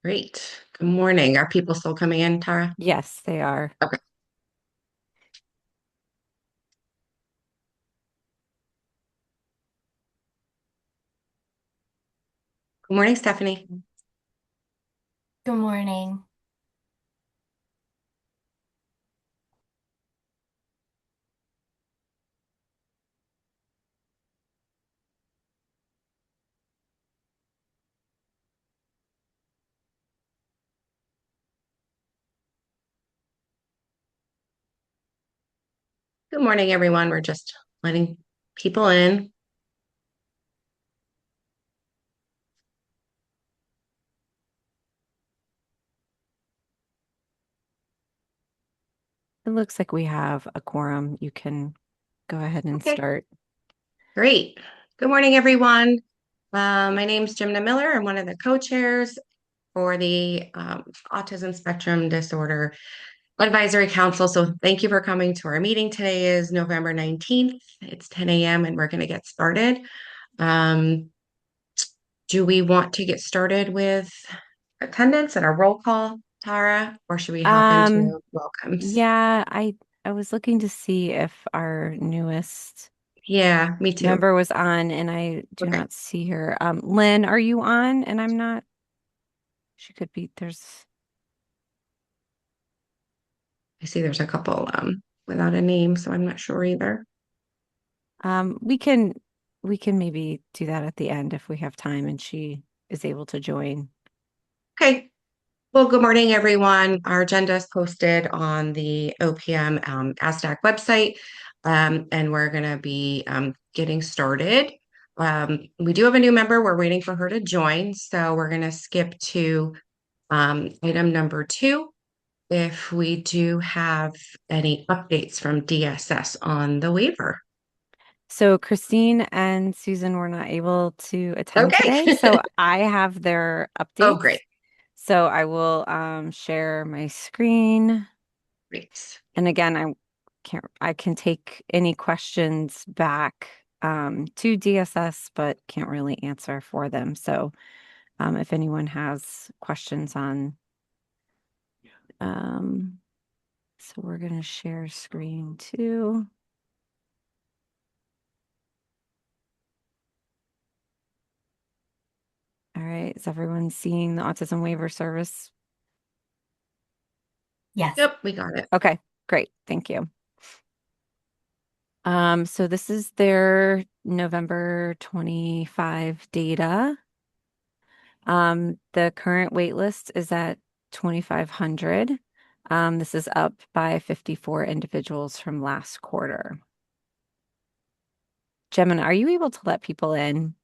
Great. Good morning. Are people still coming in, Tara? Yes, they are. Okay. Good morning, Stephanie. Good morning. Good morning, everyone. We're just letting people in. It looks like we have a quorum. You can go ahead and Okay, start. great. Good morning, everyone. My name's Jimna Miller. I'm one of the co-chairs for the Autism Spectrum Disorder Advisory Council. So thank you for coming to our meeting. Today is November 19th. It's 10 a.m. and we're going to get started. Um, do we want to get started with attendance and a roll call, Tara, or should we hop Um, into welcomes? yeah, I was looking to see if our newest Yeah, me too. member was on, and I do Okay. not see her. Lynn, are you on? And I'm not. She could be. There's. I see there's a couple without a name, so I'm not sure either. We can maybe do that at the end if we have time and she is able to join. Okay. Well, good morning, everyone. Our agenda is posted on the OPM ASDAC website, and we're going to be getting started. We do have a new member. We're waiting for her to join, so we're going to skip to item number 2. If we do have any updates from DSS on the waiver. So Christine and Susan were not able to attend Okay. today, so I have their Oh, great. updates. So I will share my screen. Great. And again, I can take any questions back to DSS, but can't really answer for them. So if anyone has questions on so we're gonna share screen too. All right, is everyone seeing the autism waiver service? Yes. Yep, we got it. Okay, great. Thank you. So this is their November 25 data. The current wait list is at 2,500. This is up by 54 individuals from last quarter. Gemini, are you able to let people in?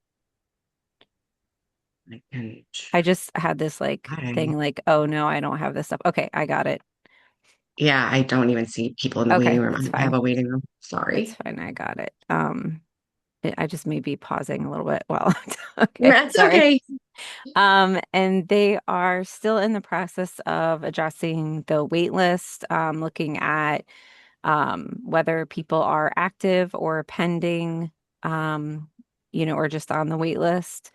I can I just had this like try. thing like, oh no, I don't have this up. Okay, I got it. Yeah, I don't even see people in the waiting Okay, room. I that's don't have fine. a waiting room. That's Sorry. fine. I got it. I just may be pausing a little bit. Well, okay, That's sorry. okay. And they are still in the process of adjusting the wait list, looking at whether people are active or pending, um, or just on the wait list.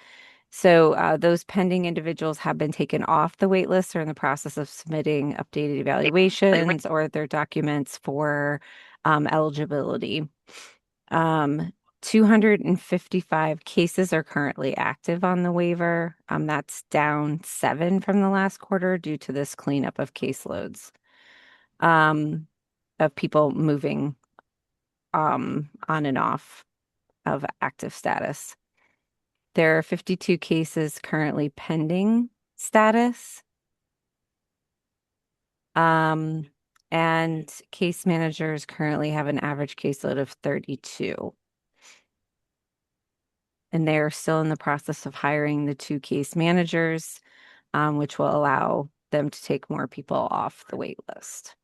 So those pending individuals have been taken off the wait list or in the process of submitting updated Yeah. Wait. evaluations or their documents for eligibility. Um, 255 cases are currently active on the waiver. That's down 7 from the last quarter due to this cleanup of caseloads, of people moving on and off of active status. There are 52 cases currently pending status. Um, and case managers currently have an average caseload of 32. And they're still in the process of hiring the 2 case managers, which will allow them to take more people off the wait list.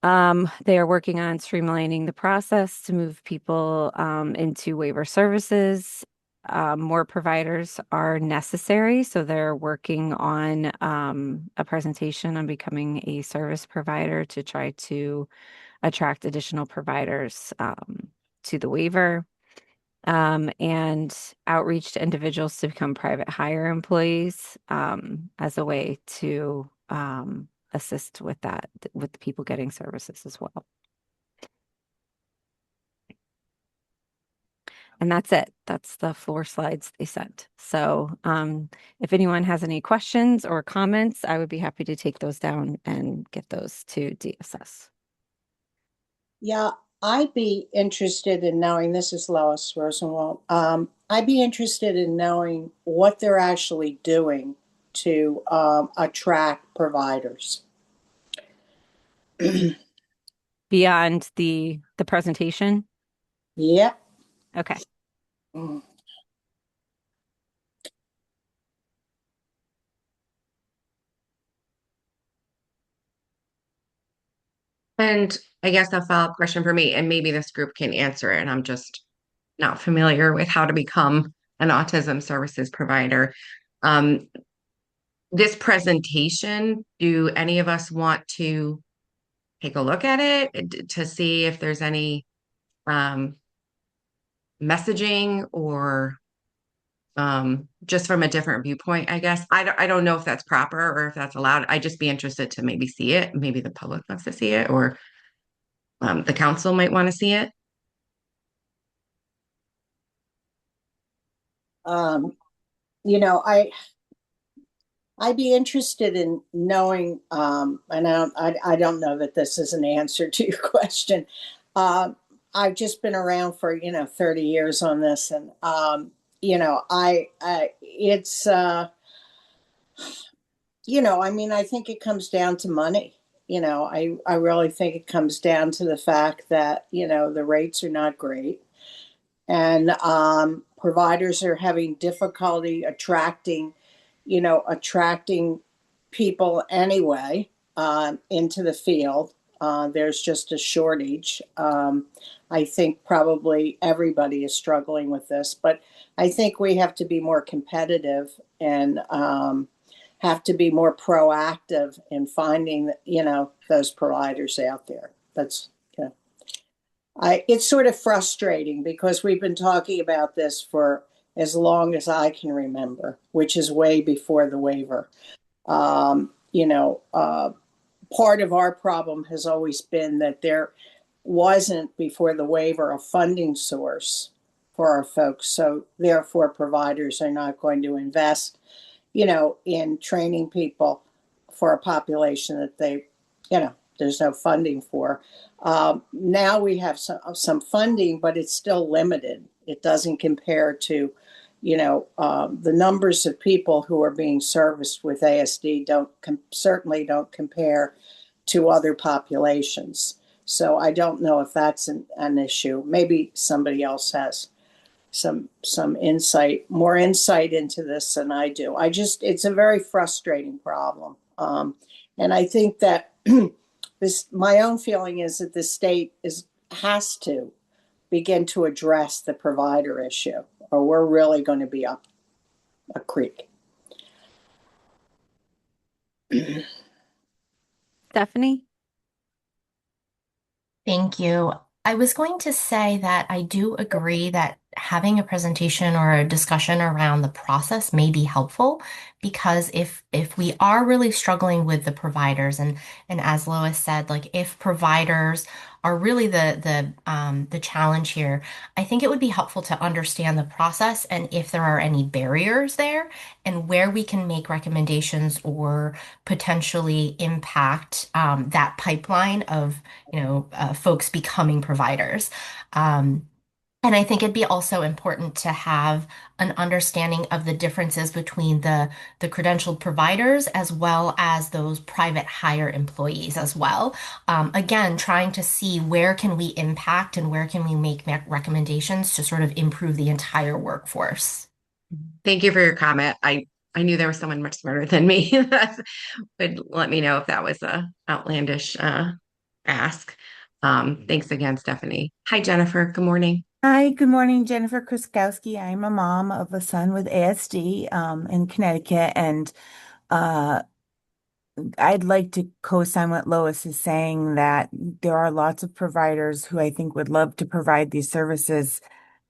They are working on streamlining the process to move people into waiver services. More providers are necessary, so they're working on a presentation on becoming a service provider to try to attract additional providers to the waiver. and outreach to individuals to become private hire employees as a way to assist with that, with people getting services as well. And that's it. That's the 4 slides they sent. So if anyone has any questions or comments, I would be happy to take those down and get those to DSS. Yeah, I'd be interested in knowing, this is Lois Rosenwald. I'd be interested in knowing what they're actually doing to attract providers. Beyond the presentation. Yep. Okay. Mm. And I guess a follow-up question for me, and maybe this group can answer it, and I'm just not familiar with how to become an autism services provider. Um, this presentation, do any of us want to take a look at it to see if there's any um, messaging or just from a different viewpoint, I guess. I don't know if that's proper or if that's allowed. I'd just be interested to maybe see it. Maybe the public wants to see it, or the council might want to see it. Um, you know, I'd be interested in knowing, and I don't know that this is an answer to your question. I've just been around for 30 years on this, and it's I mean, I think it comes down to money. I really think it comes down to the fact that the rates are not great, and providers are having difficulty attracting people anyway into the field. There's just a shortage. I think probably everybody is struggling with this, but I think we have to be more competitive and have to be more proactive in finding, those providers out there. That's, it's sort of frustrating because we've been talking about this for as long as I can remember, which is way before the waiver. Um, you know, uh, Part of our problem has always been that there wasn't before the waiver a funding source for our folks. So therefore, providers are not going to invest, in training people for a population that there's no funding for. Now we have some funding, but it's still limited. It doesn't compare to, the numbers of people who are being serviced with ASD certainly don't compare to other populations. So I don't know if that's an issue. Maybe somebody else has some more insight into this than I do. It's a very frustrating problem. And I think that my own feeling is that the state has to begin to address the provider issue, or we're really going to be up a creek. Stephanie? Thank you. I was going to say that I do agree that having a presentation or a discussion around the process may be helpful because if we are really struggling with the providers and as Lois said, like if providers are really the challenge here, I think it would be helpful to understand the process and if there are any barriers there and where we can make recommendations or potentially impact that pipeline of folks becoming providers. And I think it'd be also important to have an understanding of the differences between the credentialed providers as well as those private hire employees as well. Again, trying to see where can we impact and where can we make recommendations to sort of improve the entire workforce. Thank you for your comment. I knew there was someone much smarter than me that would let me know if that was a outlandish ask. Thanks again, Stephanie. Hi, Jennifer. Good morning. Hi, good morning, Jennifer Kruskowski. I'm a mom of a son with ASD in Connecticut, and uh, I'd like to co-sign what Lois is saying that there are lots of providers who I think would love to provide these services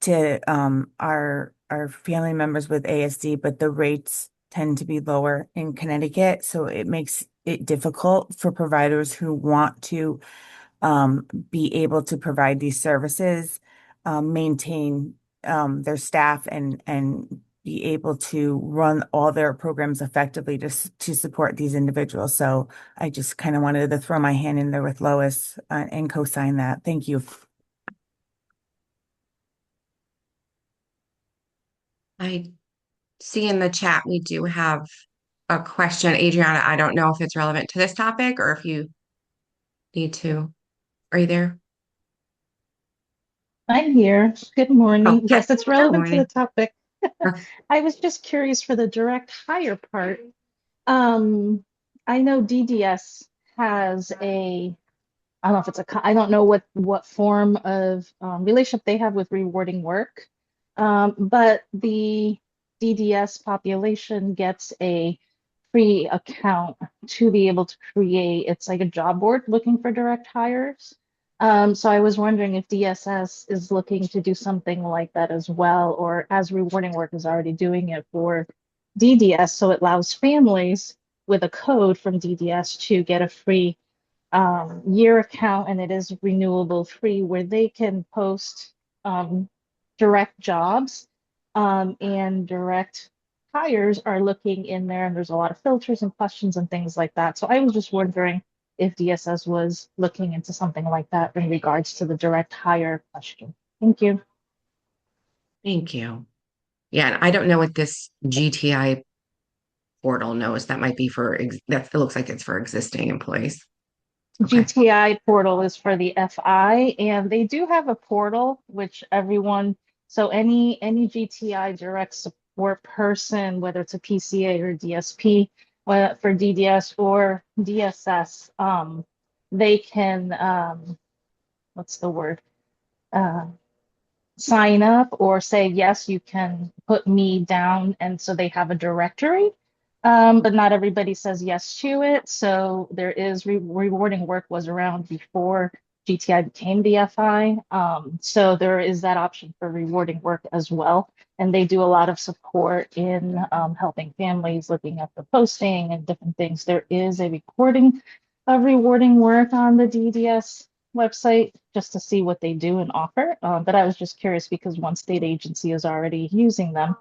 to our family members with ASD, but the rates tend to be lower in Connecticut, so it makes it difficult for providers who want to be able to provide these services, maintain their staff and be able to run all their programs effectively to support these individuals. So I just kind of wanted to throw my hand in there with Lois and co-sign that. Thank you. I see in the chat we do have a question. Adriana, I don't know if it's relevant to this topic or if you need to. Are you there? I'm here. Good Oh, morning. hi. Yes, it's Good relevant to the morning. topic. Uh, I was just curious for the direct hire part. Um, I know DDS has I don't know if it's I don't know what form of relationship they have with rewarding work. But the DDS population gets a free account to be able to create, it's like a job board looking for direct hires. So I was wondering if DSS is looking to do something like that as well, or as Rewarding Work is already doing it for DDS, so it allows families with a code from DDS to get a free year account, and it is renewable free, where they can post direct jobs, and direct hires are looking in there, and there's a lot of filters and questions and things like that. So I was just wondering if DSS was looking into something like that in regards to the direct hire question. Thank you. Thank you. Yeah, and I don't know what this GTI portal knows. That might be for that. It looks like it's for existing employees. Okay. GTI portal is for the FI, and they do have a portal which everyone, so any GTI direct support person, whether it's a PCA or DSP, for DDS or DSS, they can what's the word? Uh, Sign up or say, yes, you can put me down. And so they have a directory, but not everybody says yes to it. So there is rewarding work was around before GTI became the FI. So there is that option for rewarding work as well. And they do a lot of support in helping families looking at the posting and different things. There is a recording of rewarding work on the DDS website just to see what they do and offer. But I was just curious because one state agency is already using them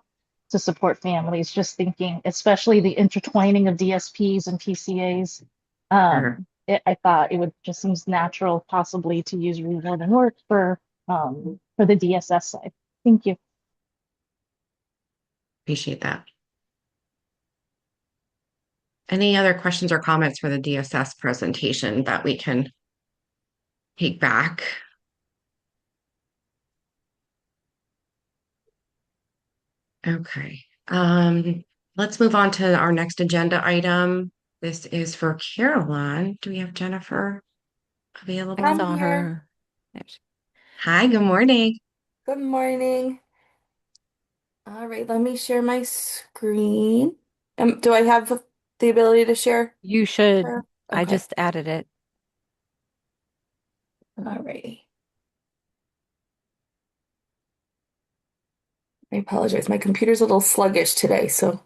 to support families. Just thinking, especially the intertwining of DSPs and PCAs. Sure. I thought it would just seems natural, possibly, to use reward and work for the DSS side. Thank you. Appreciate that. Any other questions or comments for the DSS presentation that we can take back? Okay. Let's move on to our next agenda item. This is for Caroline. Do we have Jennifer I available? saw I'm here. her. There she- Hi, good morning. Good morning. All right, let me share my screen. Do I have the ability to share? You should. Her? I Okay. just added it. All right. I apologize. My computer's a little sluggish today, so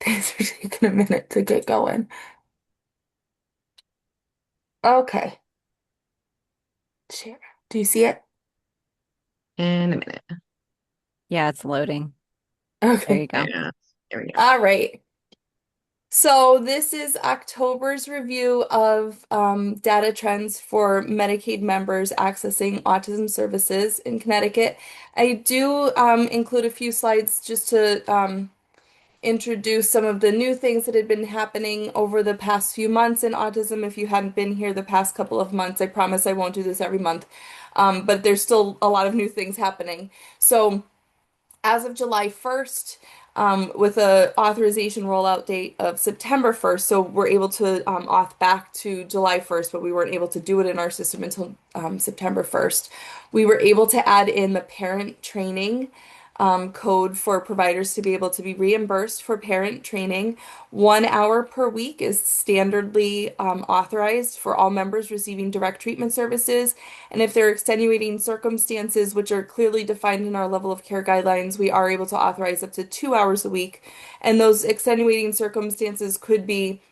things are taking a minute to get going. Okay. Share. Do you see it? In a minute. Yeah, it's loading. There you Okay. go. Yeah, there we go. All right. So this is October's review of data trends for Medicaid members accessing autism services in Connecticut. I do include a few slides just to introduce some of the new things that had been happening over the past few months in autism. If you hadn't been here the past couple of months, I promise I won't do this every month, but there's still a lot of new things happening. So as of July 1st, with a authorization rollout date of September 1st, so we're able to auth back to July 1st, but we weren't able to do it in our system until September 1st. We were able to add in the parent training code for providers to be able to be reimbursed for parent training. 1 hour per week is standardly authorized for all members receiving direct treatment services. And if there are extenuating circumstances, which are clearly defined in our level of care guidelines, we are able to authorize up to 2 hours a week. And those extenuating circumstances could be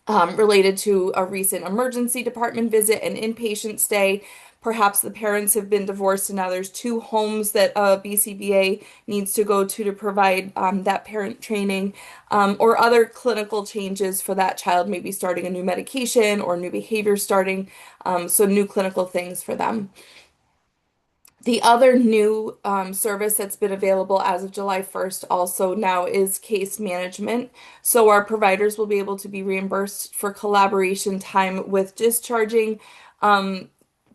related to a recent emergency department visit, an inpatient stay. Perhaps the parents have been divorced and now there's two homes that a BCBA needs to go to provide that parent training, or other clinical changes for that child, maybe starting a new medication or new behavior starting, so new clinical things for them. The other new service that's been available as of July 1st also now is case management. So our providers will be able to be reimbursed for collaboration time with discharging,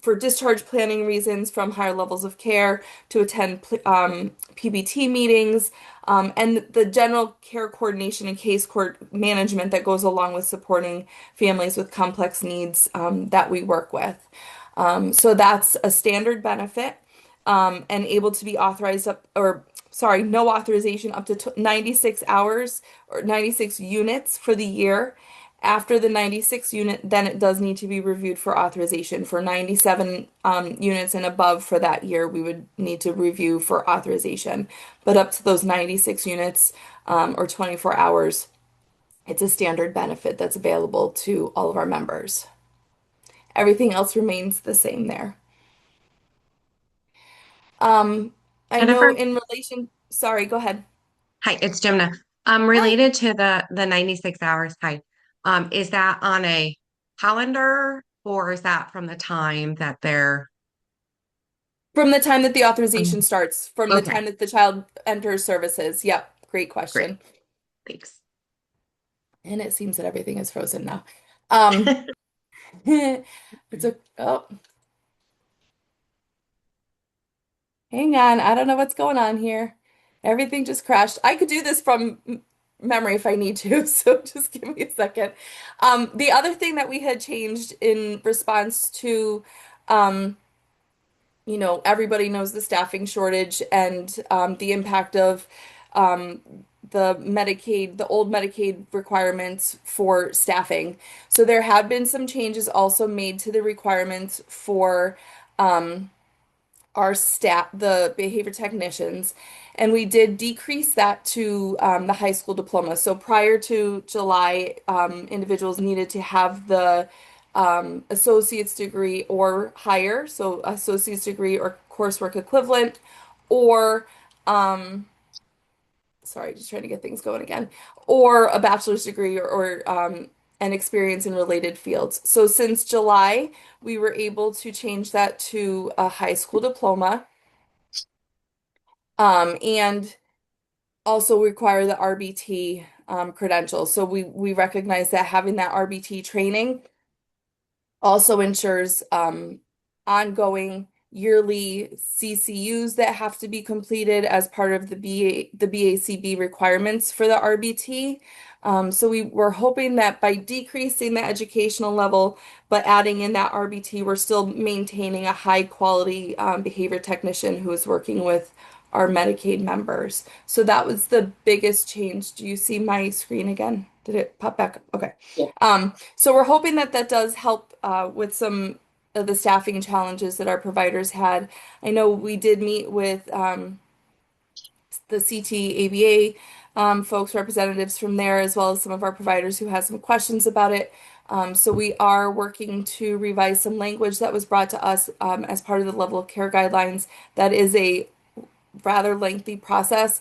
for discharge planning reasons from higher levels of care, to attend PBT meetings, and the general care coordination and case court management that goes along with supporting families with complex needs that we work with. So that's a standard benefit, and able to be authorized up, or sorry, no authorization up to 96 hours or 96 units for the year. After the 96 unit, then it does need to be reviewed for authorization. For 97 units and above for that year, we would need to review for authorization. But up to those 96 units, or 24 hours, it's a standard benefit that's available to all of our members. Everything else remains the same there. Um, I know Jennifer, in relation, sorry, go ahead. hi, it's Jimna. Hi. Related to the 96 hours, hi. Is that on a calendar or is that from the time that they're From the time that the authorization starts, from the okay, time that the child enters services. Yep, great great. question. Thanks. And it seems that everything is frozen now. Um, it's a, oh, hang on. I don't know what's going on here. Everything just crashed. I could do this from memory if I need to, so just give me a second. The other thing that we had changed in response to, um, everybody knows the staffing shortage and the impact of um, the old Medicaid requirements for staffing. So there have been some changes also made to the requirements for um, our staff, the behavior technicians, and we did decrease that to the high school diploma. So prior to July, individuals needed to have the associate's degree or higher, so associate's degree or coursework equivalent, or sorry, just trying to get things going again, or a bachelor's degree or an experience in related fields. So since July, we were able to change that to a high school diploma, and also require the RBT credential. So we recognize that having that RBT training also ensures ongoing yearly CCUs that have to be completed as part of the BACB requirements for the RBT. So we were hoping that by decreasing the educational level, but adding in that RBT, we're still maintaining a high quality behavior technician who is working with our Medicaid members. So that was the biggest change. Do you see my screen again? Did it pop back up? Okay. Yeah. So we're hoping that that does help with some of the staffing challenges that our providers had. I know we did meet with the CT ABA folks, representatives from there, as well as some of our providers who had some questions about it. So we are working to revise some language that was brought to us as part of the level of care guidelines. That is a rather lengthy process.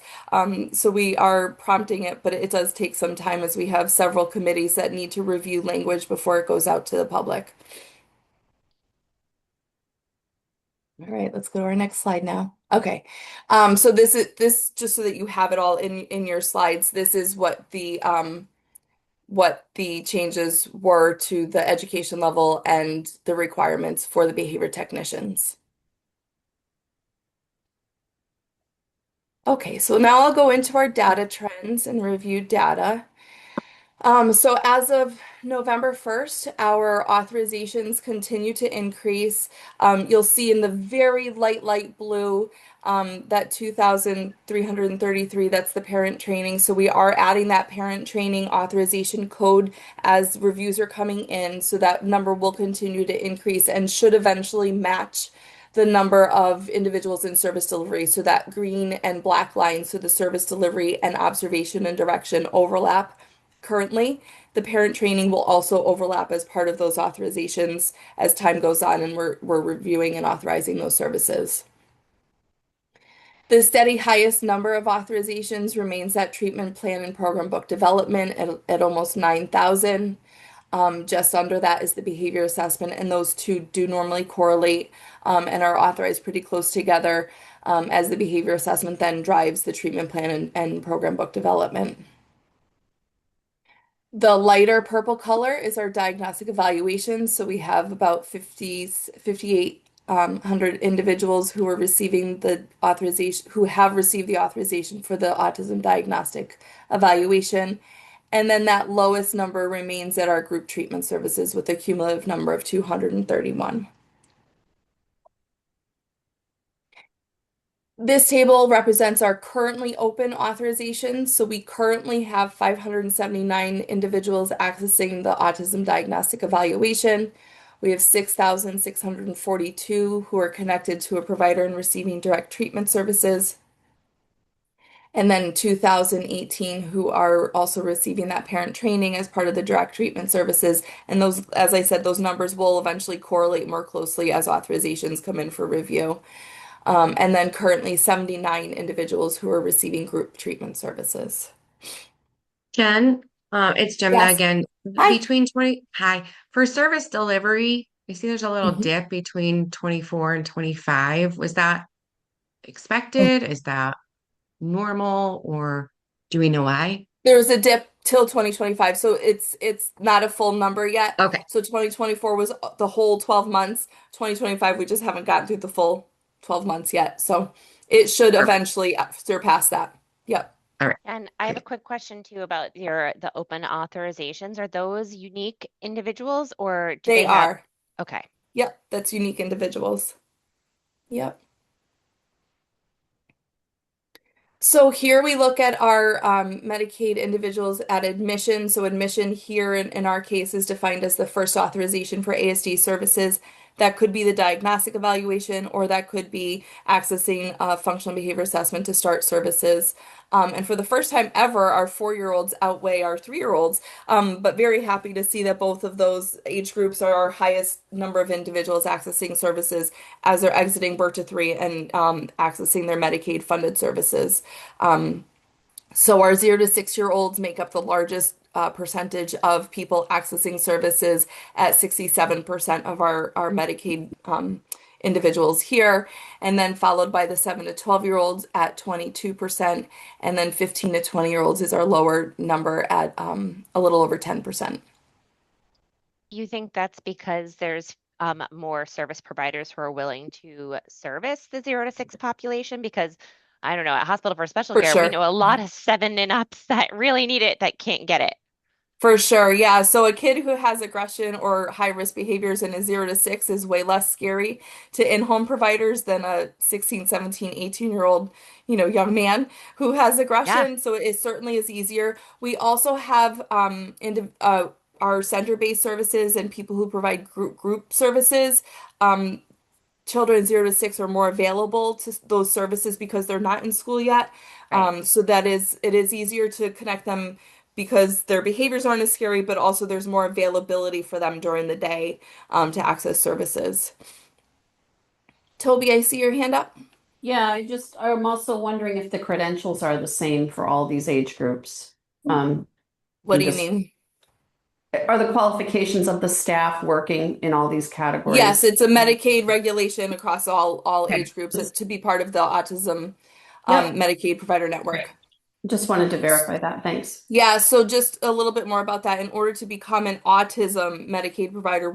So we are prompting it, but it does take some time as we have several committees that need to review language before it goes out to the public. All right, let's go to our next slide now. Okay. So this just so that you have it all in your slides. This is what the changes were to the education level and the requirements for the behavior technicians. Okay, so now I'll go into our data trends and review data. So as of November 1st, our authorizations continue to increase. You'll see in the very light blue that 2,333, that's the parent training. So we are adding that parent training authorization code as reviews are coming in. So that number will continue to increase and should eventually match the number of individuals in service delivery. So that green and black lines, so the service delivery and observation and direction overlap currently. The parent training will also overlap as part of those authorizations as time goes on and we're reviewing and authorizing those services. The steady highest number of authorizations remains that treatment plan and program book development at almost 9,000. Just under that is the behavior assessment, and those two do normally correlate and are authorized pretty close together as the behavior assessment then drives the treatment plan and program book development. The lighter purple color is our diagnostic evaluation. So we have about 5,800 individuals who are receiving the authorization, who have received the authorization for the autism diagnostic evaluation. And then that lowest number remains at our group treatment services with a cumulative number of 231. This table represents our currently open authorizations. So we currently have 579 individuals accessing the autism diagnostic evaluation. We have 6,642 who are connected to a provider and receiving direct treatment services. And then 2,018 who are also receiving that parent training as part of the direct treatment services. And those, as I said, those numbers will eventually correlate more closely as authorizations come in for review. And then currently 79 individuals who are receiving group treatment services. Jen, it's Jemna Yes. again. Hi. Hi. For service delivery, I see there's a little Mhm. dip between 24 and 25. Was that Oh. expected? Is that normal, or do we know why? There was a dip till 2025, so it's not a full number yet. Okay, So 2024 was the whole 12 months. 2025, we just haven't gotten through the full 12 months yet. So it should perfect. eventually surpass that. Yep. All right, And I have a great. quick question too about the open authorizations. Are those unique individuals or do They they have? are. Okay. Yep, that's unique individuals. Yep. So here we look at our Medicaid individuals at admission. So admission here in our case is defined as the first authorization for ASD services. That could be the diagnostic evaluation, or that could be accessing functional behavior assessment to start services. And for the first time ever, our 4-year-olds outweigh our 3-year-olds. But very happy to see that both of those age groups are our highest number of individuals accessing services as they're exiting birth to 3 and accessing their Medicaid funded services. So our 0 to 6-year-olds make up the largest percentage of people accessing services at 67% of our Medicaid individuals here, and then followed by the 7 to 12-year-olds at 22%, and then 15 to 20-year-olds is our lower number at a little over 10%. You think that's because there's more service providers who are willing to service the 0 to 6 population? Because I don't know, at Hospital for Special For Care, we sure. know a lot of 7 and ups that really need it that can't get it. For sure, yeah. So a kid who has aggression or high risk behaviors in a 0 to 6 is way less scary to in-home providers than a 16, 17, 18-year-old, young man who has Yeah. aggression. So it certainly is easier. We also have our center-based services and people who provide group services. Um, Children 0 to 6 are more available to those services because they're not in school yet. Right. So it is easier to connect them because their behaviors aren't as scary, but also there's more availability for them during the day to access services. Toby, I see your hand up. Yeah, I'm also wondering if the credentials are the same for all these age groups. What I'm do you just, mean? are the qualifications of the staff working in all these Yes, categories? it's a Medicaid regulation across all Okay. age groups to be part of the autism Yep. Medicaid provider network. Just wanted to verify that. Thanks. Yeah, so just a little bit more about that. In order to become an autism Medicaid provider,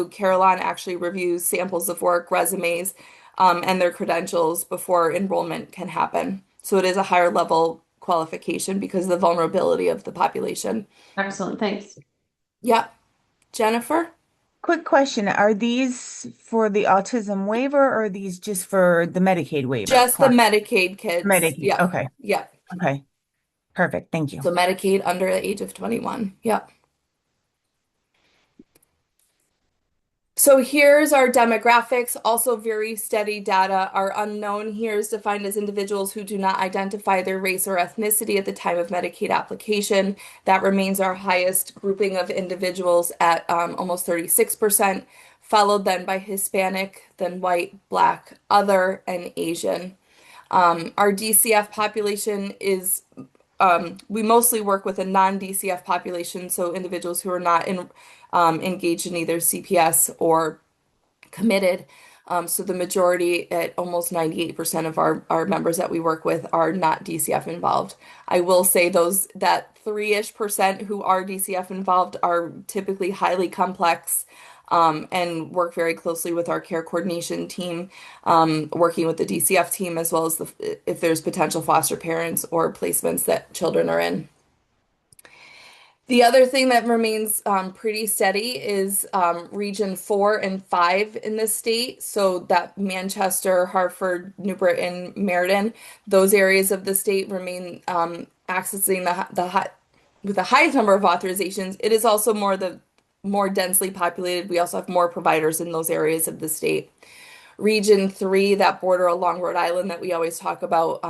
Carolyn actually reviews samples of work, resumes, and their credentials before enrollment can happen. So it is a higher level qualification because of the vulnerability of the population. Excellent. Thanks. Yeah. Jennifer? quick question. Are these for the autism waiver or are these just for the Medicaid waiver? Just the Medicaid kids. Medicaid. Yep. Okay. Yep. Okay. Perfect. Thank you. So Medicaid under the age of 21. Yep. So here's our demographics, also very steady data. Our unknown here is defined as individuals who do not identify their race or ethnicity at the time of Medicaid application. That remains our highest grouping of individuals at almost 36%, followed then by Hispanic, then white, Black, other, and Asian. Our DCF population is we mostly work with a non-DCF population, so individuals who are not engaged in either CPS or committed. So the majority, at almost 98% of our members that we work with, are not DCF involved. I will say that 3-ish% who are DCF involved are typically highly complex, and work very closely with our care coordination team, working with the DCF team, as well as if there's potential foster parents or placements that children are in. The other thing that remains pretty steady is Region 4 and 5 in the state. So that Manchester, Hartford, New Britain, Meriden, those areas of the state remain accessing with the highest number of authorizations. It is also more densely populated. We also have more providers in those areas of the state. Region 3, that border along Rhode Island that we always talk about,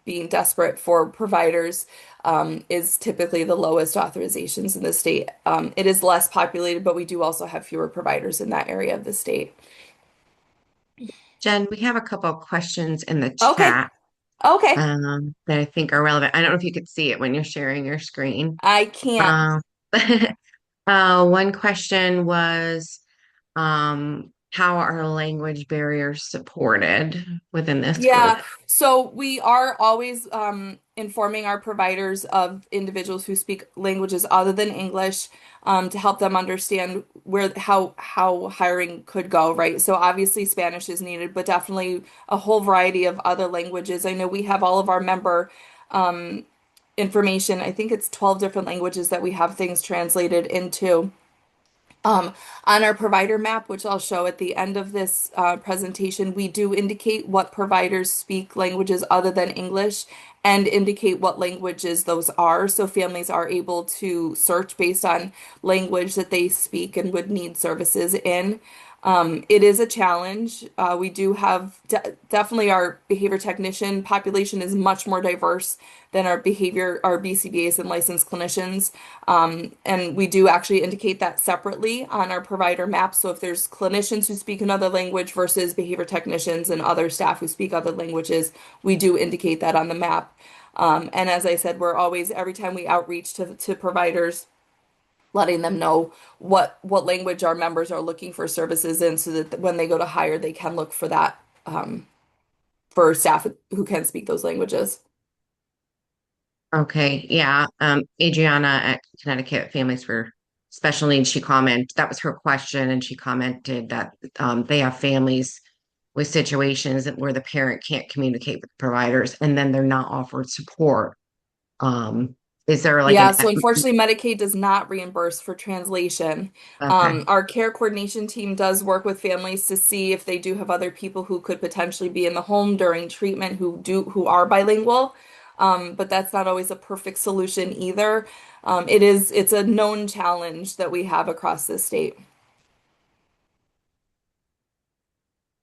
being desperate for providers, is typically the lowest authorizations in the state. It is less populated, but we do also have fewer providers in that area of the state. Jen, we have a couple of questions in the Okay. chat Okay. that I think are relevant. I don't know if you could see it when you're sharing your screen. I can't. Um, one question was, how are language barriers supported within this Yeah, group? so we are always informing our providers of individuals who speak languages other than English, to help them understand how hiring could go, right? So obviously Spanish is needed, but definitely a whole variety of other languages. I know we have all of our member information. I think it's 12 different languages that we have things translated into. On our provider map, which I'll show at the end of this presentation, we do indicate what providers speak languages other than English and indicate what languages those are. So families are able to search based on language that they speak and would need services in. It is a challenge. We do have definitely our behavior technician population is much more diverse than our BCBAs and licensed clinicians. And we do actually indicate that separately on our provider map. So if there's clinicians who speak another language versus behavior technicians and other staff who speak other languages, we do indicate that on the map. And as I said, we're always, every time we outreach to providers, letting them know what language our members are looking for services in, so that when they go to hire, they can look for that, for staff who can speak those languages. Okay, yeah. Adriana at Connecticut Families for Special Needs, that was her question, and she commented that they have families with situations where the parent can't communicate with providers and then they're not offered support. Is there like Yeah, so unfortunately, Medicaid does not reimburse for translation. okay. Our care coordination team does work with families to see if they do have other people who could potentially be in the home during treatment who are bilingual. But that's not always a perfect solution either. It's a known challenge that we have across the state.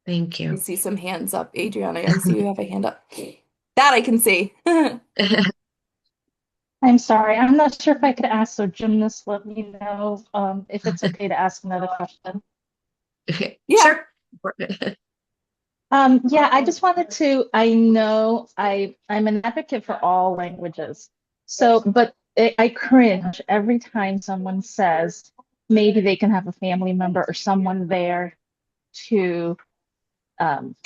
Thank I you. see some hands up, Adriana. I see you have a hand up. That I can see. I'm sorry, I'm not sure if I could ask, so gymnast, let me know if it's okay to ask another question. Yeah. Sure. Yeah, I just wanted to, I know I'm an advocate for all languages. So, but I cringe every time someone says maybe they can have a family member or someone there to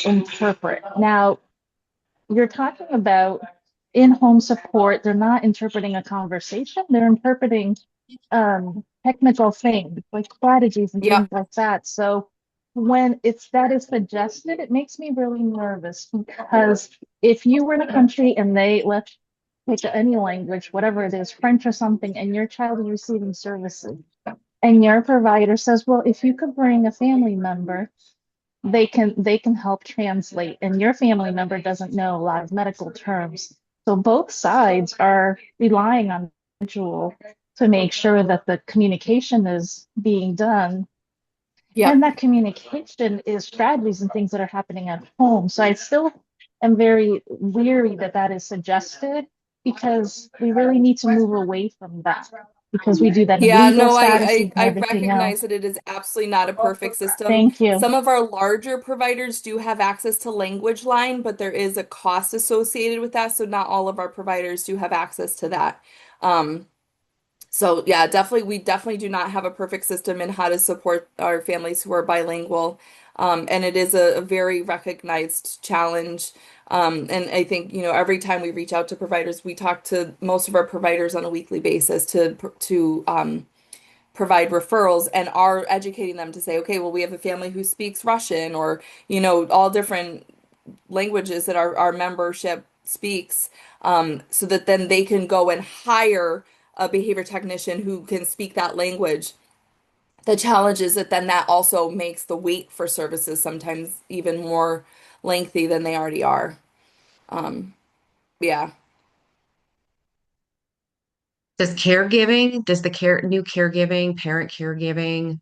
interpret. Now, you're talking about in-home support. They're not interpreting a conversation. They're interpreting technical things like strategies and Yeah. things like that. So when that is suggested, it makes me really nervous, because if you were in a country and let's take any language, whatever it is, French or something, and your child is receiving services, and your provider says, well, if you could bring a family member, they can help translate, and your family member doesn't know a lot of medical terms. So both sides are relying on the individual to make sure that the communication is being done, Yep. and that communication is strategies and things that are happening at home. So I still am very weary that that is suggested, because we really need to move away from that, because we do that in Yeah, legal no, statuses and I everything recognize else. that it is absolutely not a perfect system. Thank you. Some of our larger providers do have access to language line, but there is a cost associated with that, so not all of our providers do have access to that. Um, So yeah, definitely, we definitely do not have a perfect system in how to support our families who are bilingual. And it is a very recognized challenge. And I think, every time we reach out to providers, we talk to most of our providers on a weekly basis to provide referrals and are educating them to say, okay, well, we have a family who speaks Russian or, all different languages that our membership speaks, so that then they can go and hire a behavior technician who can speak that language. The challenge is that then that also makes the wait for services sometimes even more lengthy than they already are. Um, yeah. Does the new caregiving, parent caregiving,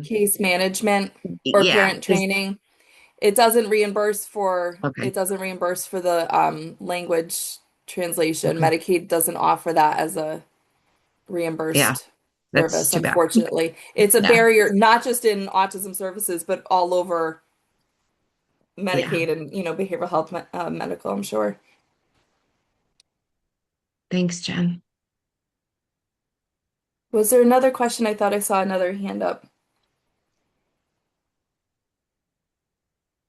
Case management or yeah, parent training. okay, It doesn't reimburse for the language translation. okay, Medicaid doesn't offer that as a yeah, reimbursed that's service, too bad. unfortunately. It's a Yeah, barrier, not just in autism services, but all over yeah. Medicaid and, behavioral health medical, I'm sure. Thanks, Jen. Was there another question? I thought I saw another hand up.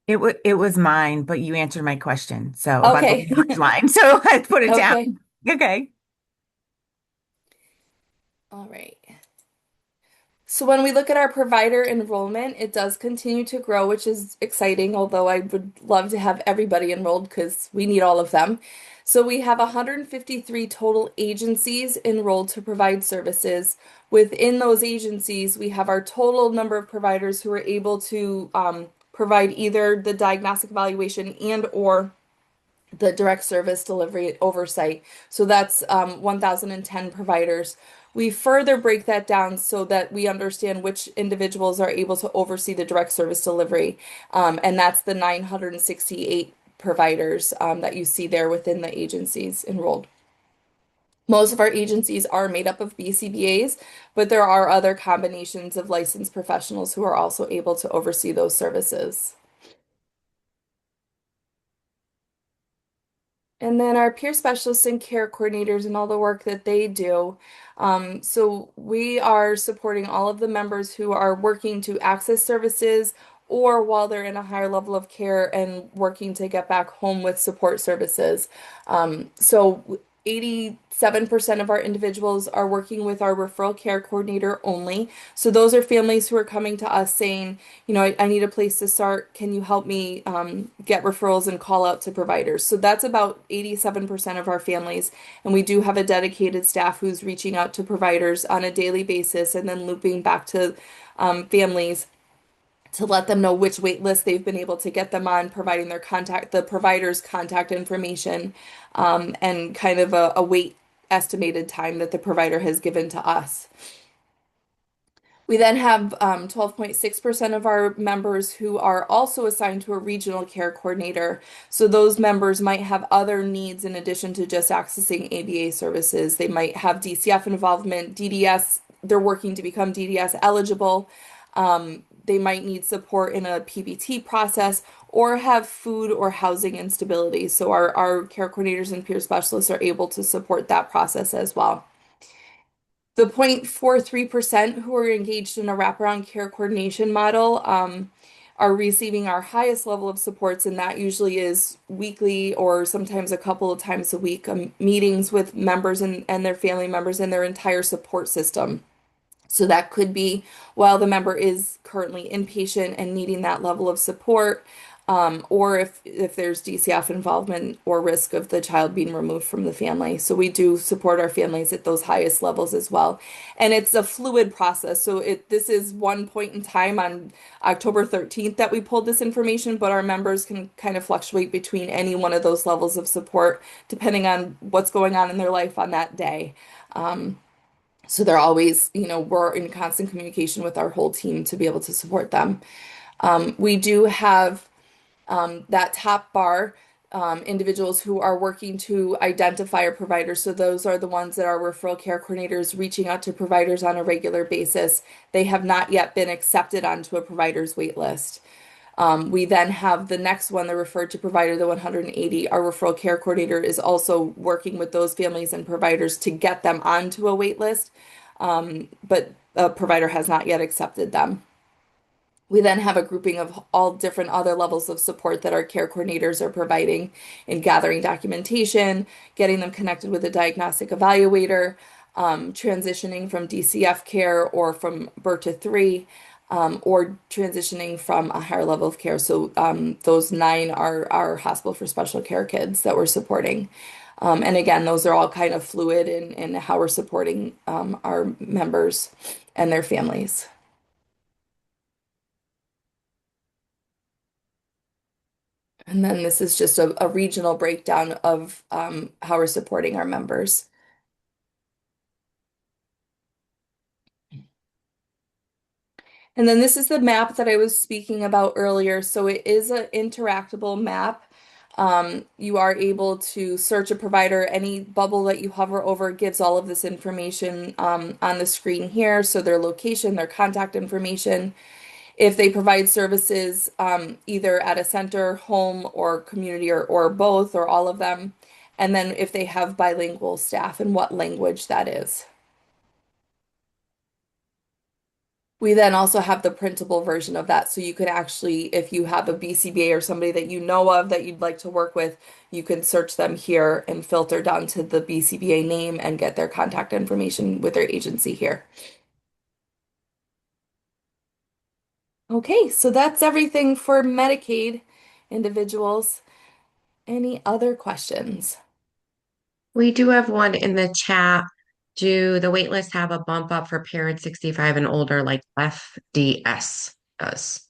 It was mine, but you answered my question. So about the Okay. language line. So I put it down. Okay. Okay. All right. So when we look at our provider enrollment, it does continue to grow, which is exciting, although I would love to have everybody enrolled because we need all of them. So we have 153 total agencies enrolled to provide services. Within those agencies, we have our total number of providers who are able to provide either the diagnostic evaluation and or the direct service delivery oversight. So that's 1,010 providers. We further break that down so that we understand which individuals are able to oversee the direct service delivery. And that's the 968 providers that you see there within the agencies enrolled. Most of our agencies are made up of BCBAs, but there are other combinations of licensed professionals who are also able to oversee those services. And then our peer specialists and care coordinators and all the work that they do. So we are supporting all of the members who are working to access services or while they're in a higher level of care and working to get back home with support services. So 87% of our individuals are working with our referral care coordinator only. So those are families who are coming to us saying, I need a place to start. Can you help me get referrals and call out to providers? So that's about 87% of our families. And we do have a dedicated staff who's reaching out to providers on a daily basis and then looping back to families to let them know which wait list they've been able to get them on, providing the provider's contact information, and kind of a wait estimated time that the provider has given to us. We then have 12.6% of our members who are also assigned to a regional care coordinator. So those members might have other needs in addition to just accessing ABA services. They might have DCF involvement, DDS, they're working to become DDS eligible. They might need support in a PBT process or have food or housing instability. So our care coordinators and peer specialists are able to support that process as well. The 0.43% who are engaged in a wraparound care coordination model are receiving our highest level of supports, and that usually is weekly or sometimes a couple of times a week meetings with members and their family members and their entire support system. So that could be while the member is currently inpatient and needing that level of support. or if there's DCF involvement or risk of the child being removed from the family. So we do support our families at those highest levels as well. And it's a fluid process. So this is one point in time on October 13th that we pulled this information, but our members can kind of fluctuate between any one of those levels of support depending on what's going on in their life on that day. So they're always, we're in constant communication with our whole team to be able to support them. We do have that top bar, individuals who are working to identify a provider. So those are the ones that are referral care coordinators reaching out to providers on a regular basis. They have not yet been accepted onto a provider's wait list. We then have the next one, the referred to provider, the 180. Our referral care coordinator is also working with those families and providers to get them onto a wait list, but a provider has not yet accepted them. We then have a grouping of all different other levels of support that our care coordinators are providing in gathering documentation, getting them connected with a diagnostic evaluator, transitioning from DCF care or from birth to 3, or transitioning from a higher level of care. So those 9 are our hospital for special care kids that we're supporting. And again, those are all kind of fluid in how we're supporting our members and their families. And then this is just a regional breakdown of how we're supporting our members. And then this is the map that I was speaking about earlier. So it is an interactable map. You are able to search a provider. Any bubble that you hover over gives all of this information on the screen here. So their location, their contact information, if they provide services either at a center, home, or community, or both, or all of them. And then if they have bilingual staff and what language that is. We then also have the printable version of that. So you can actually, if you have a BCBA or somebody that you know of that you'd like to work with, you can search them here and filter down to the BCBA name and get their contact information with their agency here. Okay, so that's everything for Medicaid individuals. Any other questions? We do have one in the chat. Do the wait lists have a bump up for parents 65 and older like FDS does?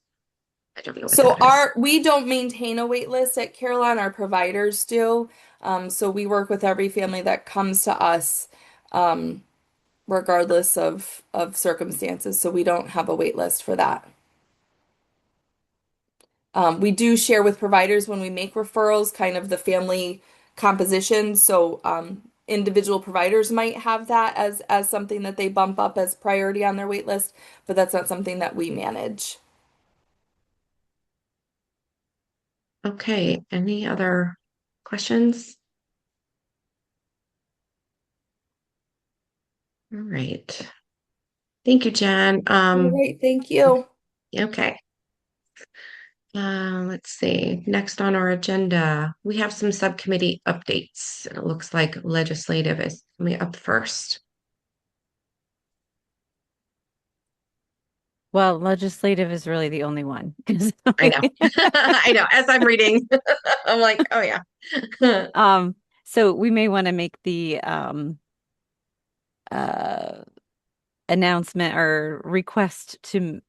I don't know what So that is. we don't maintain a wait list at Carillon, our providers do. So we work with every family that comes to us, regardless of circumstances. So we don't have a wait list for that. We do share with providers when we make referrals, kind of the family composition. So individual providers might have that as something that they bump up as priority on their wait list, but that's not something that we manage. Okay, any other questions? All right. Thank you, Jen. All right, thank you. Okay. Let's see. Next on our agenda, we have some subcommittee updates. It looks like legislative is coming up first. Well, legislative is really the only one. I know. I know. As I'm reading, I'm like, oh yeah. So we may want to make the announcement or request to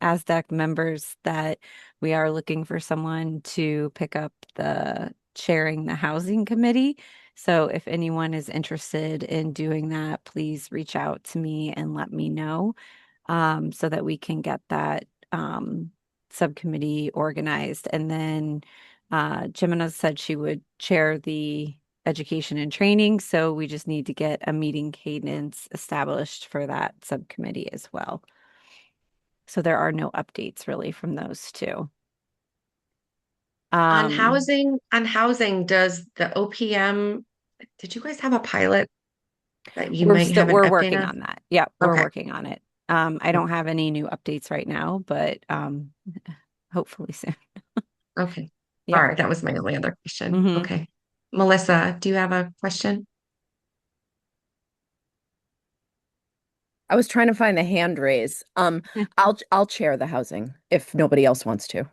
ASDAC members that we are looking for someone to pick up the chairing the housing committee. So if anyone is interested in doing that, please reach out to me and let me know so that we can get that subcommittee organized. And then Jimena said she would chair the education and training. So we just need to get a meeting cadence established for that subcommittee as well. So there are no updates really from those two. On housing, does the OPM, did you guys have a pilot that you might have an we're update working on? on that. Yeah, we're Okay. working on it. I don't have any new updates right now, but hopefully soon. Okay. Yeah. All right. That was my only other question. Mhm. Okay. Melissa, do you have a question? I was trying to find the hand raise. I'll chair the housing if nobody else wants to.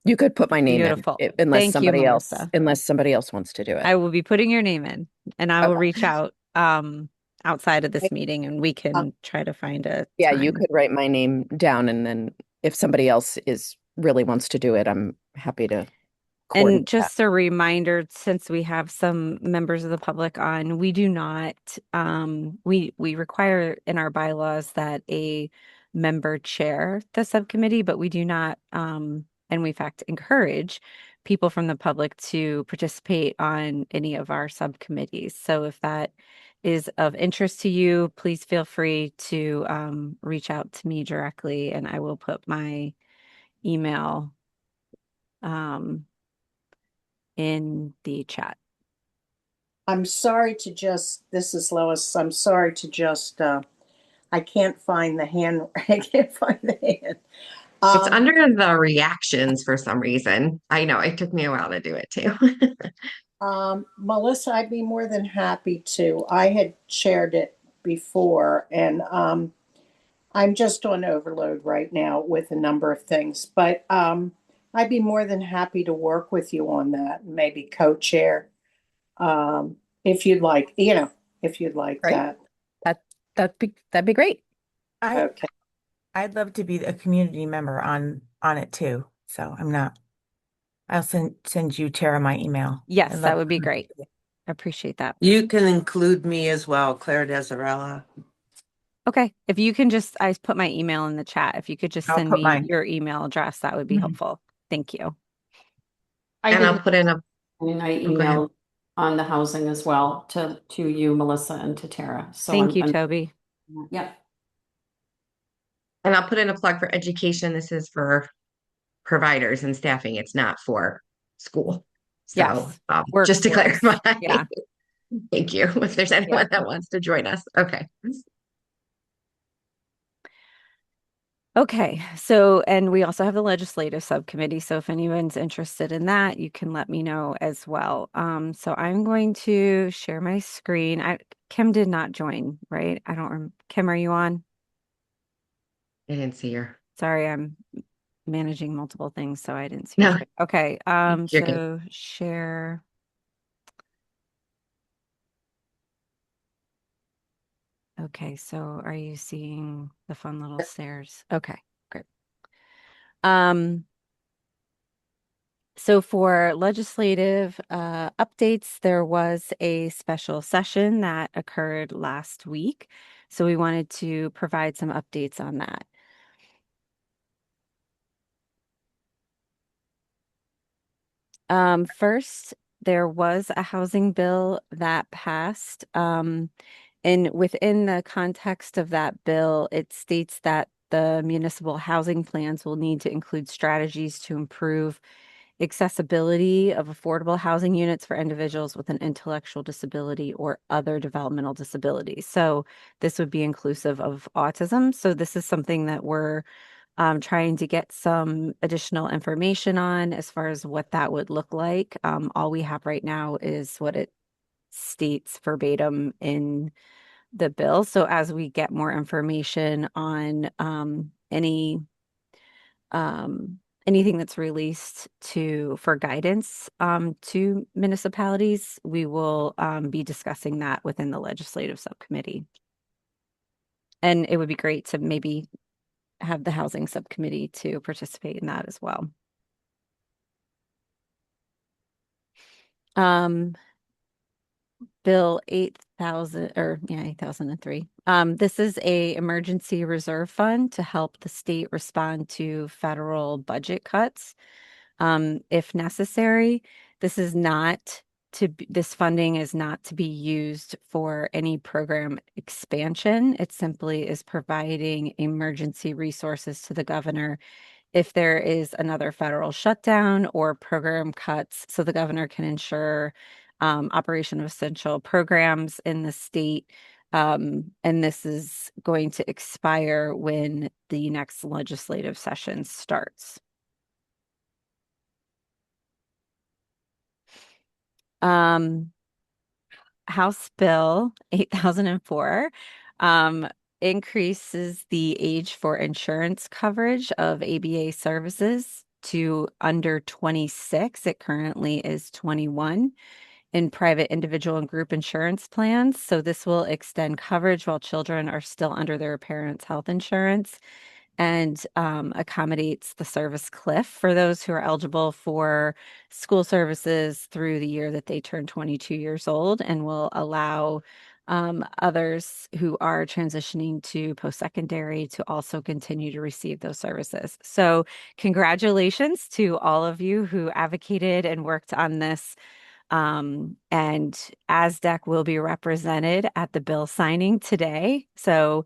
You could put my name in Beautiful. unless Thank you, Melissa. unless somebody else wants to do it. I will be putting your name in, and I will Okay. reach out outside of this meeting, and we can try to find a Yeah, you time. could write my name down, and then if somebody else really wants to do it, I'm happy to coordinate And that. just a reminder, since we have some members of the public on, we do not, we require in our bylaws that a member chair the subcommittee, but we do not, and we in fact encourage people from the public to participate on any of our subcommittees. So if that is of interest to you, please feel free to reach out to me directly, and I will put my email in the chat. I'm sorry to just, this is Lois. I'm sorry to just, I can't find the hand. I can't find the hand. It's under the reactions for some reason. I know it took me a while to do it too. Melissa, I'd be more than happy to. I had shared it before, and I'm just on overload right now with a number of things, but I'd be more than happy to work with you on that, maybe co-chair, if you'd like, if you'd like Right. that. That'd be great. Okay. I'd love to be a community member on it too. So I'll send you, Tara, my email. Yes, that would be great. I appreciate that. You can include me as well, Claire Desarella. Okay. If you can I put my email in the chat. If you could just I'll send put me mine. your email address, that would be helpful. Thank you. And I'll put in a, And I oh, go ahead. emailed on the housing as well to you, Melissa, and to Tara. So Thank you, Toby. Yeah. And I'll put in a plug for education. This is for providers and staffing. It's not for school. So Yes. just to Workforce. clarify. Yeah. Thank you. If there's anyone that wants to join us. Okay. Okay. So, and we also have the legislative subcommittee. So if anyone's interested in that, you can let me know as well. So I'm going to share my screen. Kim did not join, right? I don't remember. Kim, are you on? I didn't see her. Sorry, I'm managing multiple things, so I didn't see No. your screen. Okay. You're good. So share. Okay, so are you seeing the fun little stairs? Okay, great. So for legislative updates, there was a special session that occurred last week. So we wanted to provide some updates on that. First, there was a housing bill that passed. And within the context of that bill, it states that the municipal housing plans will need to include strategies to improve accessibility of affordable housing units for individuals with an intellectual disability or other developmental disabilities. So this would be inclusive of autism. So this is something that we're trying to get some additional information on as far as what that would look like. All we have right now is what it states verbatim in the bill. So as we get more information on anything that's released for guidance to municipalities, we will be discussing that within the legislative subcommittee. And it would be great to maybe have the housing subcommittee to participate in that as well. Bill 8003. This is a emergency reserve fund to help the state respond to federal budget cuts. If necessary, this funding is not to be used for any program expansion. It simply is providing emergency resources to the governor if there is another federal shutdown or program cuts, so the governor can ensure operation of essential programs in the state. And this is going to expire when the next legislative session starts. House Bill 8004 increases the age for insurance coverage of ABA services to under 26. It currently is 21 in private individual and group insurance plans. So this will extend coverage while children are still under their parents' health insurance and accommodates the service cliff for those who are eligible for school services through the year that they turn 22 years old, and will allow others who are transitioning to post-secondary to also continue to receive those services. So congratulations to all of you who advocated and worked on this. And ASDAC will be represented at the bill signing today. So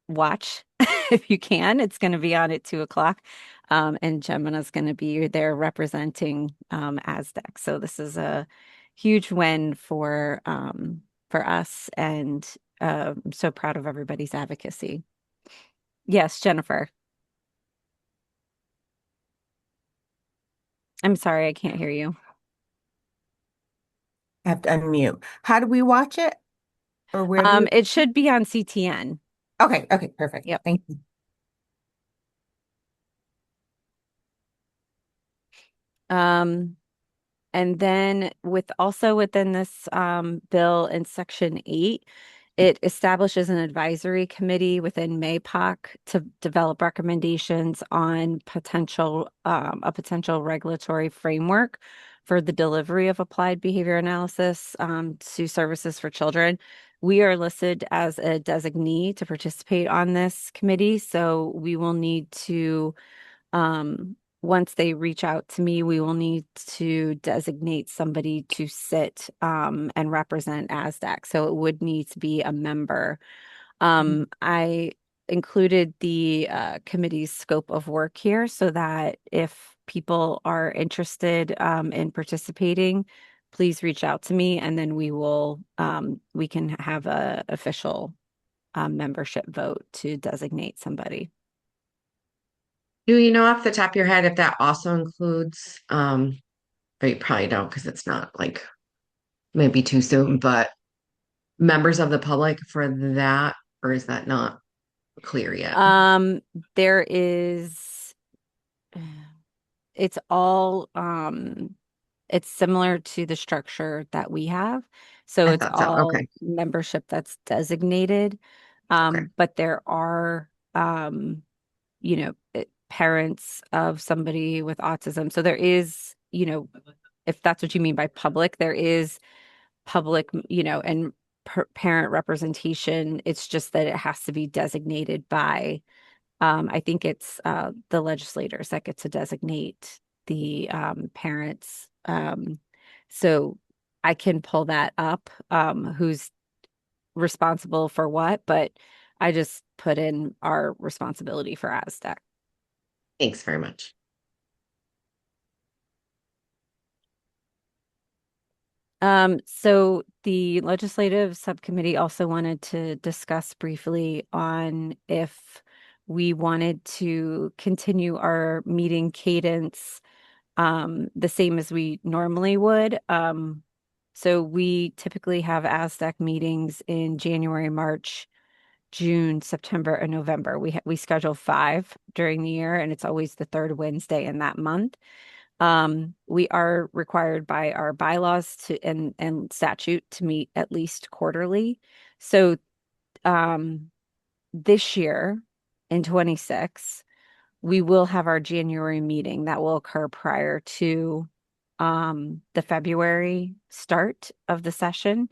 watch if you can. It's going to be on at 2 o'clock. And Gemma's going to be there representing ASDAC. So this is a huge win for us, and I'm so proud of everybody's advocacy. Yes, Jennifer. I'm sorry, I can't hear you. I have to unmute. How do we watch it? Or where do we... It should be on CTN. Okay, perfect. Yep. Thank you. And then within this bill in Section 8, it establishes an advisory committee within MAPOC to develop recommendations on a potential regulatory framework for the delivery of applied behavior analysis to services for children. We are listed as a designee to participate on this committee, so we will need to once they reach out to me, we will need to designate somebody to sit and represent ASDAC. So it would need to be a member. I included the committee's scope of work here so that if people are interested in participating, please reach out to me, and then we can have a official membership vote to designate somebody. Do you know off the top of your head if that also includes, but you probably don't because it's not like maybe too soon, but members of the public for that, or is that not clear yet? There is, it's all, it's similar to the structure that we have. So I it's thought so. all Okay. membership that's designated. Okay. But there are, parents of somebody with autism. So there is, if that's what you mean by public, there is public, and parent representation. It's just that it has to be designated by, I think it's the legislators that get to designate the parents. So I can pull that up, who's responsible for what, but I just put in our responsibility for ASDAC. Thanks very much. So the legislative subcommittee also wanted to discuss briefly on if we wanted to continue our meeting cadence the same as we normally would. So we typically have ASDAC meetings in January, March, June, September, and November. We schedule 5 during the year, and it's always the third Wednesday in that month. We are required by our bylaws and statute to meet at least quarterly. So this year in 26, we will have our January meeting that will occur prior to the February start of the session.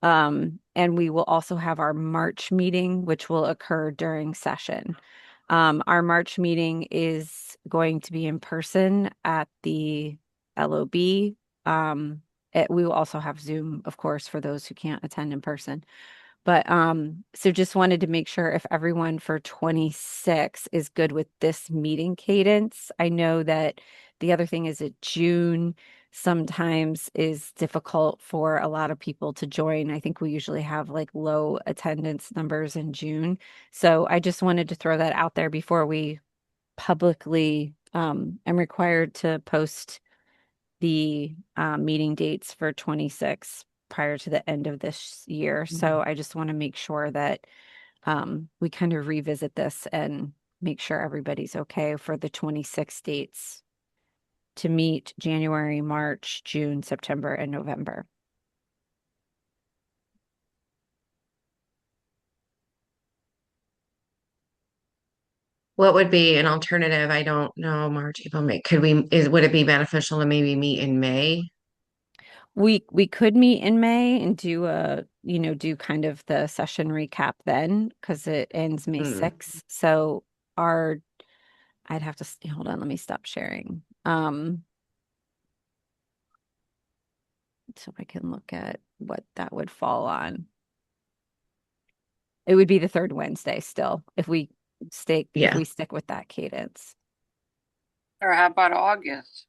And we will also have our March meeting, which will occur during session. Our March meeting is going to be in person at the LOB. We will also have Zoom, of course, for those who can't attend in person. But so just wanted to make sure if everyone for 26 is good with this meeting cadence. I know that the other thing is that June sometimes is difficult for a lot of people to join. I think we usually have like low attendance numbers in June. So I just wanted to throw that out there before we publicly am required to post the meeting dates for 26 prior to the end of this year. So I just want to make sure that we kind of revisit this and make sure everybody's okay for the 26 dates to meet January, March, June, September, and November. What would be an alternative? I don't know, March, April, May. Would it be beneficial to maybe meet in May? We could meet in May and do kind of the session recap then, because it ends May 6th. So I'd have to hold on, let me stop sharing. So I can look at what that would fall on. It would be the third Wednesday still, if we stick with that cadence. Or how about August?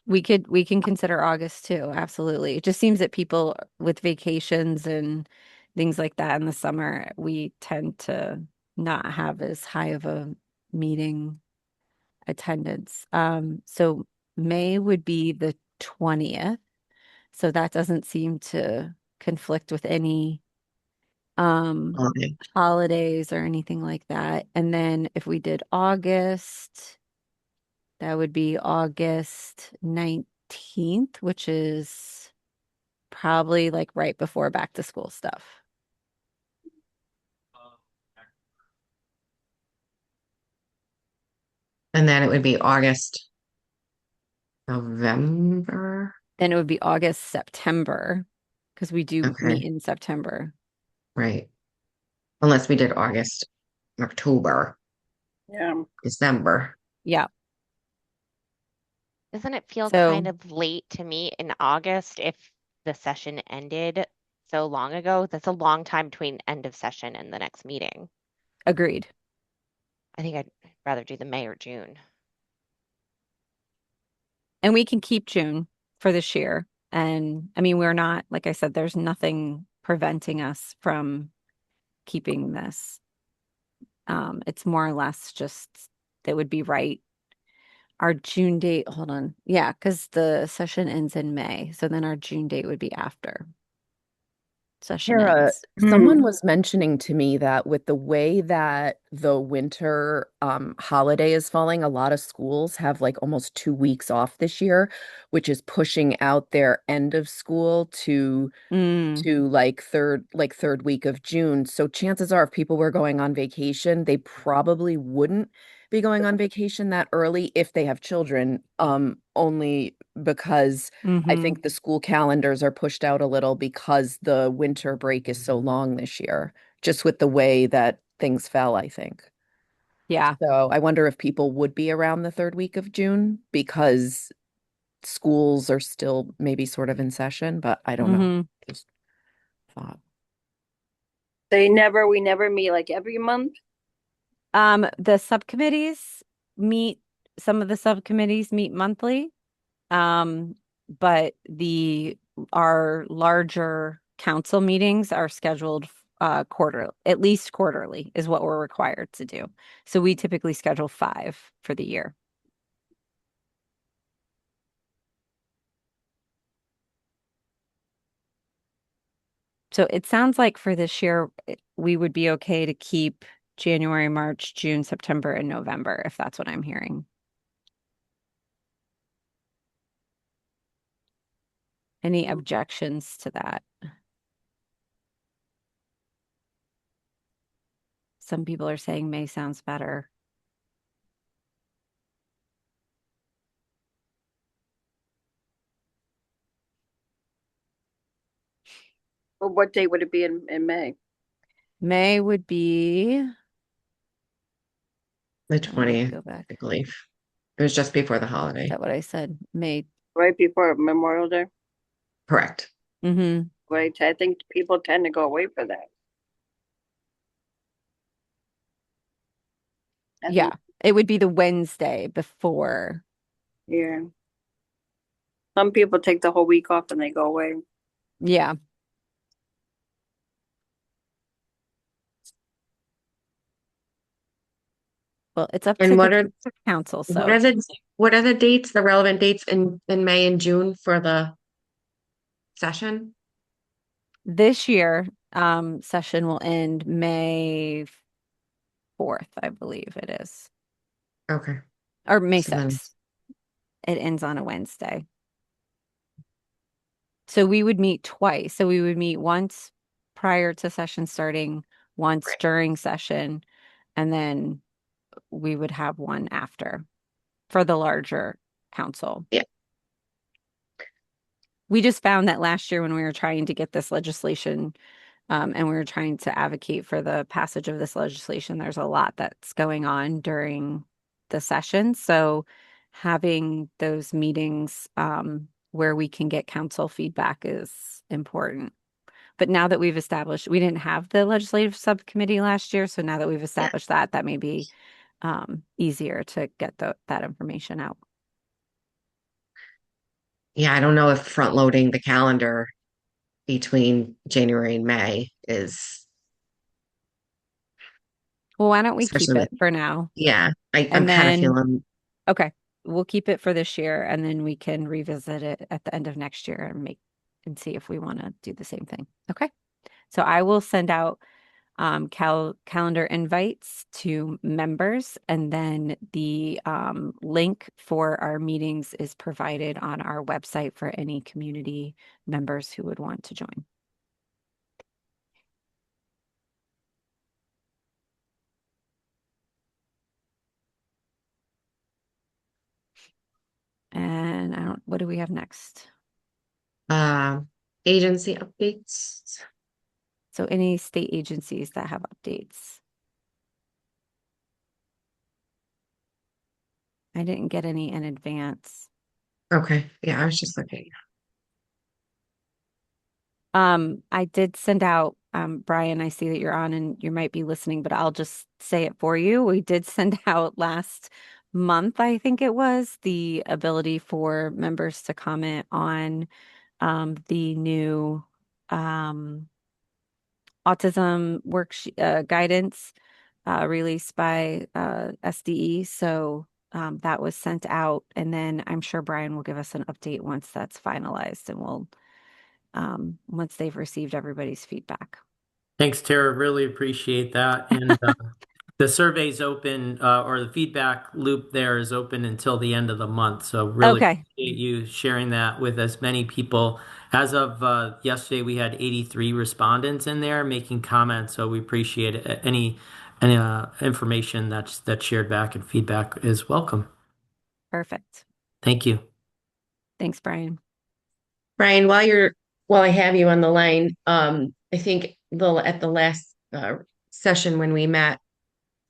We can consider August too, absolutely. It just seems that people with vacations and things like that in the summer, we tend to not have as high of a meeting attendance. So May would be the 20th. So that doesn't seem to conflict with any holidays or anything like that. And then if we did August, that would be August 19th, which is probably like right before back to school stuff. And then it would be August, November. Then it would be August, September, because we do meet in September. Right. Unless we did August, October. Yeah. December. Yeah. Doesn't it feel kind of late to me in August if the session ended so long ago? That's a long time between end of session and the next meeting. Agreed. I think I'd rather do the May or June. And we can keep June for this year. And I mean, we're not, like I said, there's nothing preventing us from keeping this. It's more or less just that would be right. Our June date, hold on. Yeah, because the session ends in May. So then our June date would be after session Tara, ends. someone was mentioning to me that with the way that the winter holiday is falling, a lot of schools have like almost 2 weeks off this year, which is pushing out their end of school to third week of June. So chances are if people were going on vacation, they probably wouldn't be going on vacation that early if they have children, only because I think the school calendars are pushed out a little because the winter break is so long this year, just with the way that things fell, I think. Yeah. So I wonder if people would be around the third week of June because schools are still maybe sort of in session, but I don't know. Just thought. We never meet like every month. The subcommittees meet, some of the subcommittees meet monthly. But our larger council meetings are scheduled at least quarterly is what we're required to do. So we typically schedule 5 for the year. So it sounds like for this year, we would be okay to keep January, March, June, September, and November, if that's what I'm hearing. Any objections to that? Some people are saying May sounds better. Well, what day would it be in May? May would be the 20th, I believe. It was just before the holiday. Is that what I said? May. Right before Memorial Day? Correct. Right. I think people tend to go away for that. Yeah, it would be the Wednesday before. Yeah. Some people take the whole week off and they go away. Yeah. Well, it's up to the council. So what are the dates, the relevant dates in May and June for the session? This year, session will end May 4th, I believe it is, Okay. or May So then, 6th. It ends on a Wednesday. So we would meet twice. So we would meet once prior to session starting, once right. during session, and then we would have one after for the larger council. Yeah. We just found that last year when we were trying to get this legislation, and we were trying to advocate for the passage of this legislation, there's a lot that's going on during the session. So having those meetings where we can get council feedback is important. But now that we've established, we didn't have the legislative subcommittee last year. So now that we've established that, that may be easier to get that information out. Yeah, I don't know if front loading the calendar between January and May is, Well, why don't we keep especially with, it for now? yeah, I'm And kind of then, feeling, okay, we'll keep it for this year and then we can revisit it at the end of next year and see if we want to do the same thing. Okay. So I will send out calendar invites to members, and then the link for our meetings is provided on our website for any community members who would want to join. And what do we have next? uh, agency updates. So any state agencies that have updates. I didn't get any in advance. Okay. Yeah, I was just looking. I did send out, Brian, I see that you're on and you might be listening, but I'll just say it for you. We did send out last month, I think it was, the ability for members to comment on the new autism guidance released by SDE. So that was sent out, and then I'm sure Brian will give us an update once that's finalized, and we'll once they've received everybody's feedback. Thanks, Tara. Really appreciate that. And the survey's open, or the feedback loop there is open until the end of the month. So really Okay, appreciate you sharing that with as many people. As of yesterday, we had 83 respondents in there making comments. So we appreciate it. Any information that's shared back, and feedback is welcome. perfect. Thank you. Thanks, Brian. Brian, while I have you on the line, I think at the last session when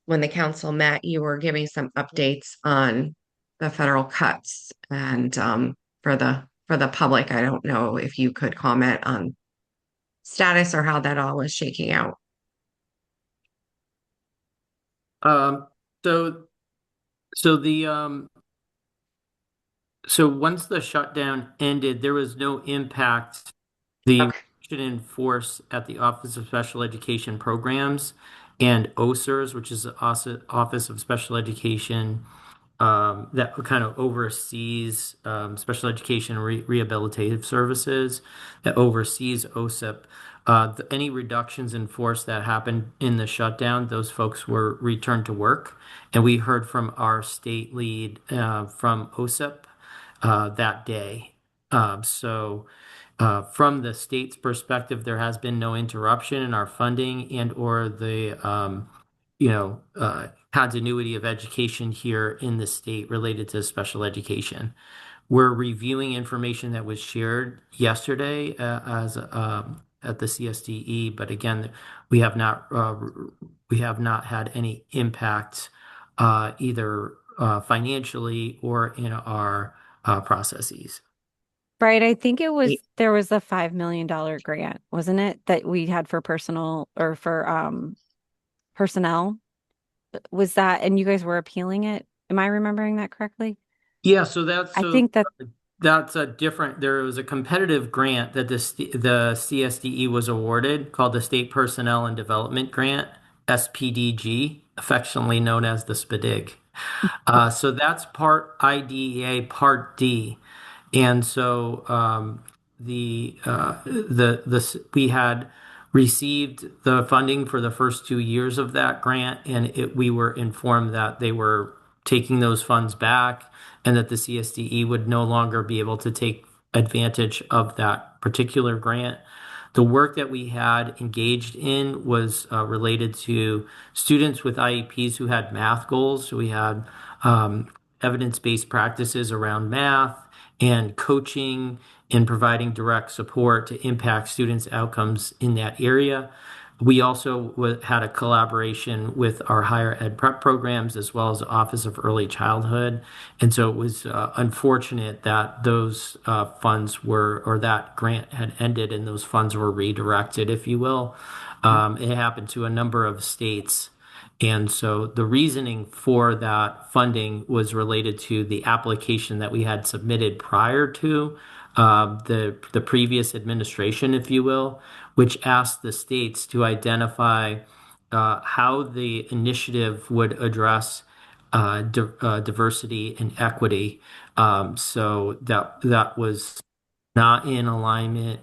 when the council met, you were giving some updates on the federal cuts, and for the public, I don't know if you could comment on status or how that all was shaking out. Um, so so the so once the shutdown ended, there was no impact. The Okay. reduction in force at the Office of Special Education Programs and OSERS, which is the Office of Special Education, that kind of oversees special education rehabilitative services, that oversees OSIP. Any reductions in force that happened in the shutdown, those folks were returned to work. And we heard from our state lead from OSIP that day. From the state's perspective, there has been no interruption in our funding and or the continuity of education here in the state related to special education. We're reviewing information that was shared yesterday as at the CSDE, but again, we have not had any impact either financially or in our processes. Right, I think there was a $5 million grant, wasn't it, that we had for personal or for personnel? Was that, and you guys were appealing it? Am I remembering that correctly? Yeah, I think that, that's a different. There was a competitive grant that the CSDE was awarded called the State Personnel and Development Grant, SPDG, affectionately known as the SPDIG. So that's part IDEA, part D, and so we had received the funding for the first 2 years of that grant, and we were informed that they were taking those funds back and that the CSDE would no longer be able to take advantage of that particular grant. The work that we had engaged in was related to students with IEPs who had math goals. So we had evidence-based practices around math and coaching and providing direct support to impact students' outcomes in that area. We also had a collaboration with our higher ed prep programs as well as the Office of Early Childhood. And so it was unfortunate that those funds were, or that grant had ended and those funds were redirected, if you will. It happened to a number of states. And so the reasoning for that funding was related to the application that we had submitted prior to the previous administration, if you will, which asked the states to identify how the initiative would address diversity and equity. So that was not in alignment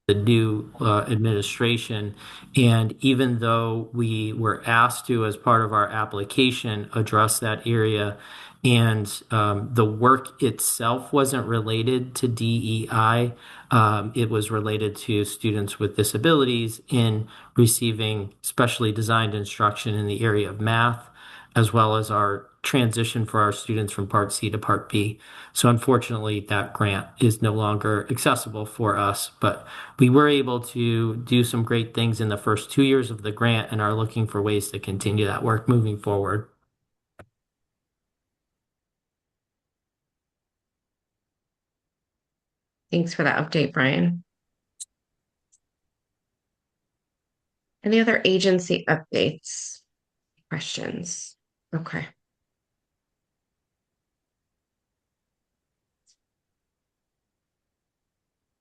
the new administration. And even though we were asked to, as part of our application, address that area, and the work itself wasn't related to DEI, it was related to students with disabilities in receiving specially designed instruction in the area of math, as well as our transition for our students from Part C to Part B. So unfortunately, that grant is no longer accessible for us, but we were able to do some great things in the first 2 years of the grant and are looking for ways to continue that work moving forward. Thanks for that update, Brian. Any other agency updates? Questions? Okay.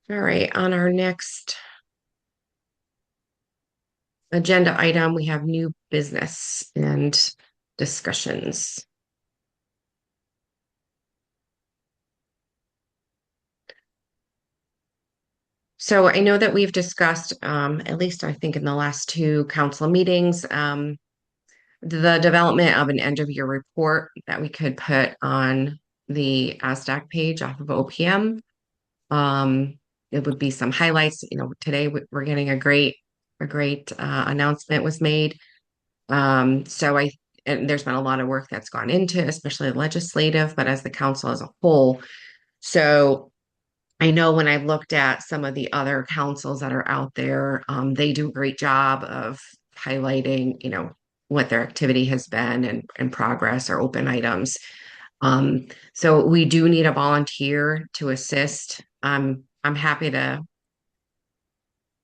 All right, on our next agenda item, we have new business and discussions. So I know that we've discussed, at least I think in the last two council meetings, the development of an end of year report that we could put on the ASDAC page off of OPM. It would be some highlights. You know, today we're getting a great announcement was made. And there's been a lot of work that's gone into, especially legislative, but as the council as a whole. So I know when I looked at some of the other councils that are out there, they do a great job of highlighting, you know, what their activity has been and progress or open items. So we do need a volunteer to assist. I'm happy to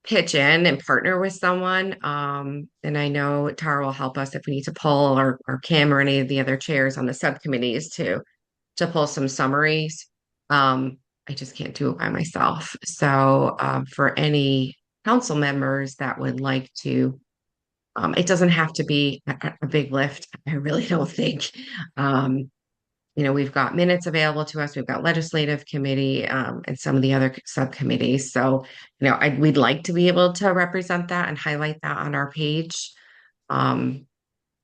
pitch in and partner with someone. And I know Tara will help us if we need to pull or Kim or any of the other chairs on the subcommittees to pull some summaries. I just can't do it by myself. So for any council members that would like to, it doesn't have to be a big lift. I really don't think. You know, we've got minutes available to us. We've got legislative committee and some of the other subcommittees. So, you know, we'd like to be able to represent that and highlight that on our page,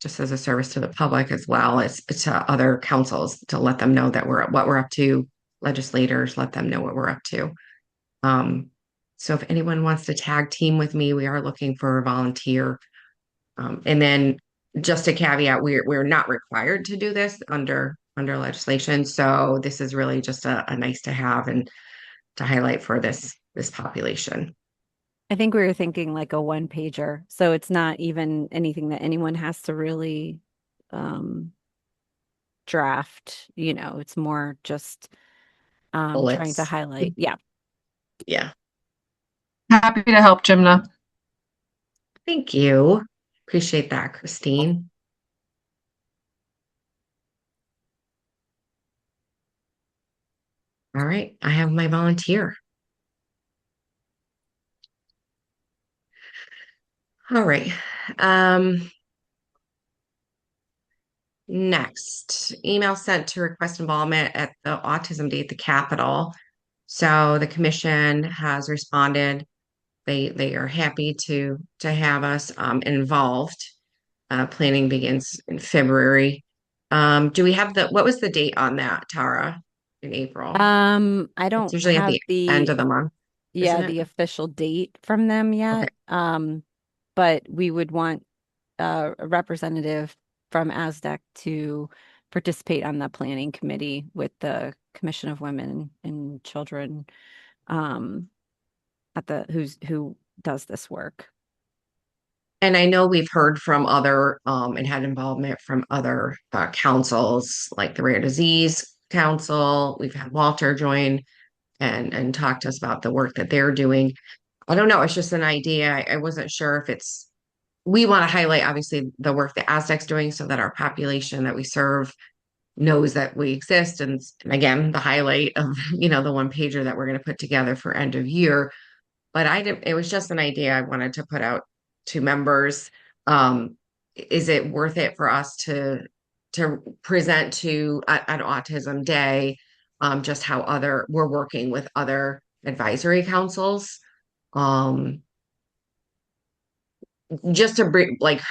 just as a service to the public as well as to other councils to let them know that what we're up to. Legislators, let them know what we're up to. So if anyone wants to tag team with me, we are looking for a volunteer. And then just a caveat, we're not required to do this under legislation. So this is really just a nice to have and to highlight for this population. I think we were thinking like a one pager. So it's not even anything that anyone has to really draft, you know, it's more just trying to highlight. Yeah. Yeah. Happy to help, Jimna. Thank you. Appreciate that, Christine. All right, I have my volunteer. All right. Next, email sent to request involvement at the Autism Day at the Capitol. So the commission has responded They are happy to have us involved. Planning begins in February. Do we have what was the date on that, Tara? In April? I It's don't usually at have the end the of the month, isn't yeah, it? the official date from them Okay. yet. But we would want a representative from ASDAC to participate on the planning committee with the Commission of Women and Children, um, at the who does this work. And I know we've heard from other and had involvement from other councils like the Rare Disease Council. We've had Walter join and talk to us about the work that they're doing. I don't know. It's just an idea. I wasn't sure if we want to highlight obviously the work that ASDAC's doing so that our population that we serve knows that we exist. And again, the highlight of, the one pager that we're going to put together for end of year. But it was just an idea I wanted to put out to members. Is it worth it for us to present to an autism day, just how we're working with other advisory councils? Just to bring, like,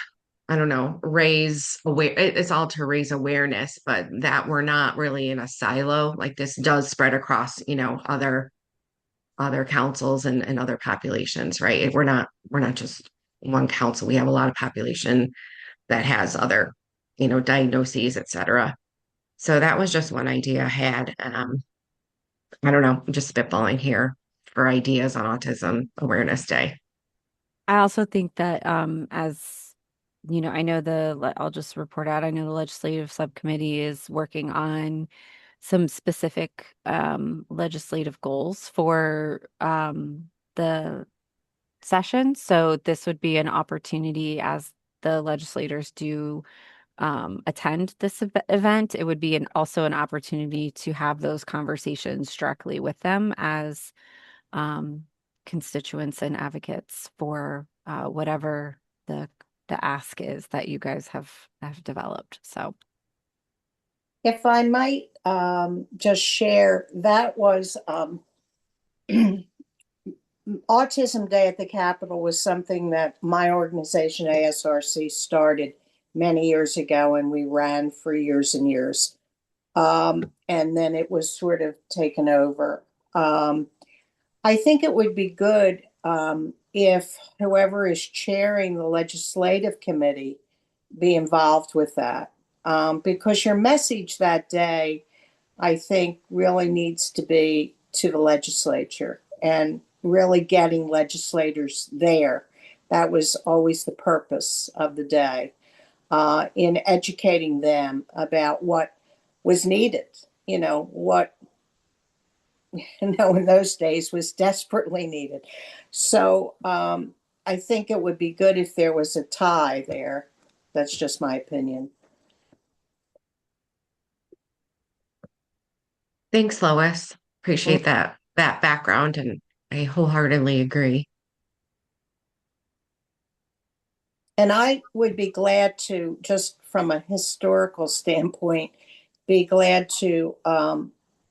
I don't know, raise it's all to raise awareness, but that we're not really in a silo. Like this does spread across, other councils and other populations, right? We're not just one council. We have a lot of population that has other, diagnoses, et cetera. So that was just one idea I had. I don't know, I'm just spitballing here for ideas on Autism Awareness Day. I also think that as I know I'll just report out, I know the legislative subcommittee is working on some specific legislative goals for the session. So this would be an opportunity as the legislators do attend this event. It would be also an opportunity to have those conversations directly with them as um, constituents and advocates for whatever the ask is that you guys have developed. So If I might just share, that was Autism Day at the Capitol was something that my organization, ASRC, started many years ago, and we ran for years and years. And then it was sort of taken over. I think it would be good if whoever is chairing the legislative committee be involved with that. Because your message that day, I think, really needs to be to the legislature and really getting legislators there. That was always the purpose of the day, in educating them about what was needed, what in those days was desperately needed. So I think it would be good if there was a tie there. That's just my opinion. Thanks, Lois. Appreciate that background, and I wholeheartedly agree. And I would be glad to, just from a historical standpoint, be glad to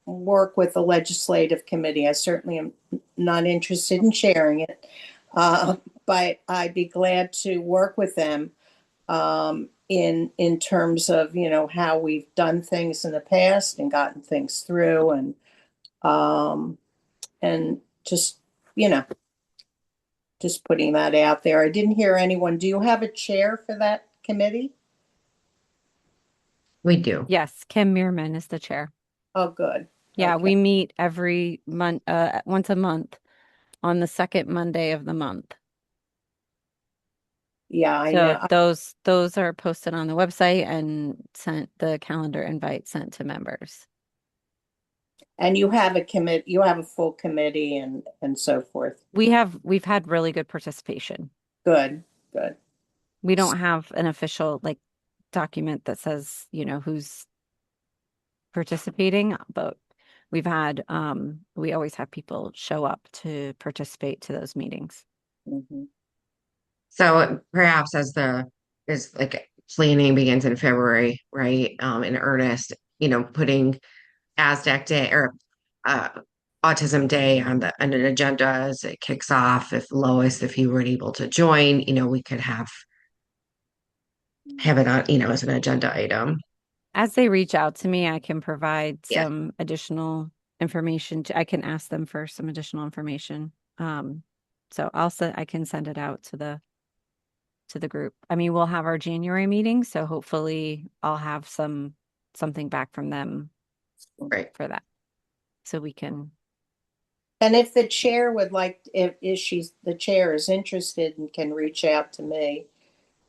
work with the legislative committee. I certainly am not interested in sharing it, but I'd be glad to work with them in terms of how we've done things in the past and gotten things through, and just you know just putting that out there. I didn't hear anyone. Do you have a chair for that committee? We do. yes, Kim Meerman is the chair. Oh, good. Yeah, Okay. we meet every month, once a month on the second Monday of the month. Yeah, I So know. those are posted on the website and the calendar invite sent to members. And you have you have a full committee and so forth. We've had really good participation. Good, good. We don't have an official document that says, who's participating, but we always have people show up to participate to those meetings. Mhm. So perhaps as like planning begins in February, right? In earnest, putting ASDAC Day or uh Autism Day on an agenda as it kicks off. If Lois, if he were able to join, we could have it on, as an agenda item. As they reach out to me, I can provide Yeah. some additional information. I can ask them for some additional information. So I can send it out to the group. I mean, we'll have our January meeting, so hopefully I'll have something back from them Right. for that. So we can. And if the chair would like, if the chair is interested and can reach out to me,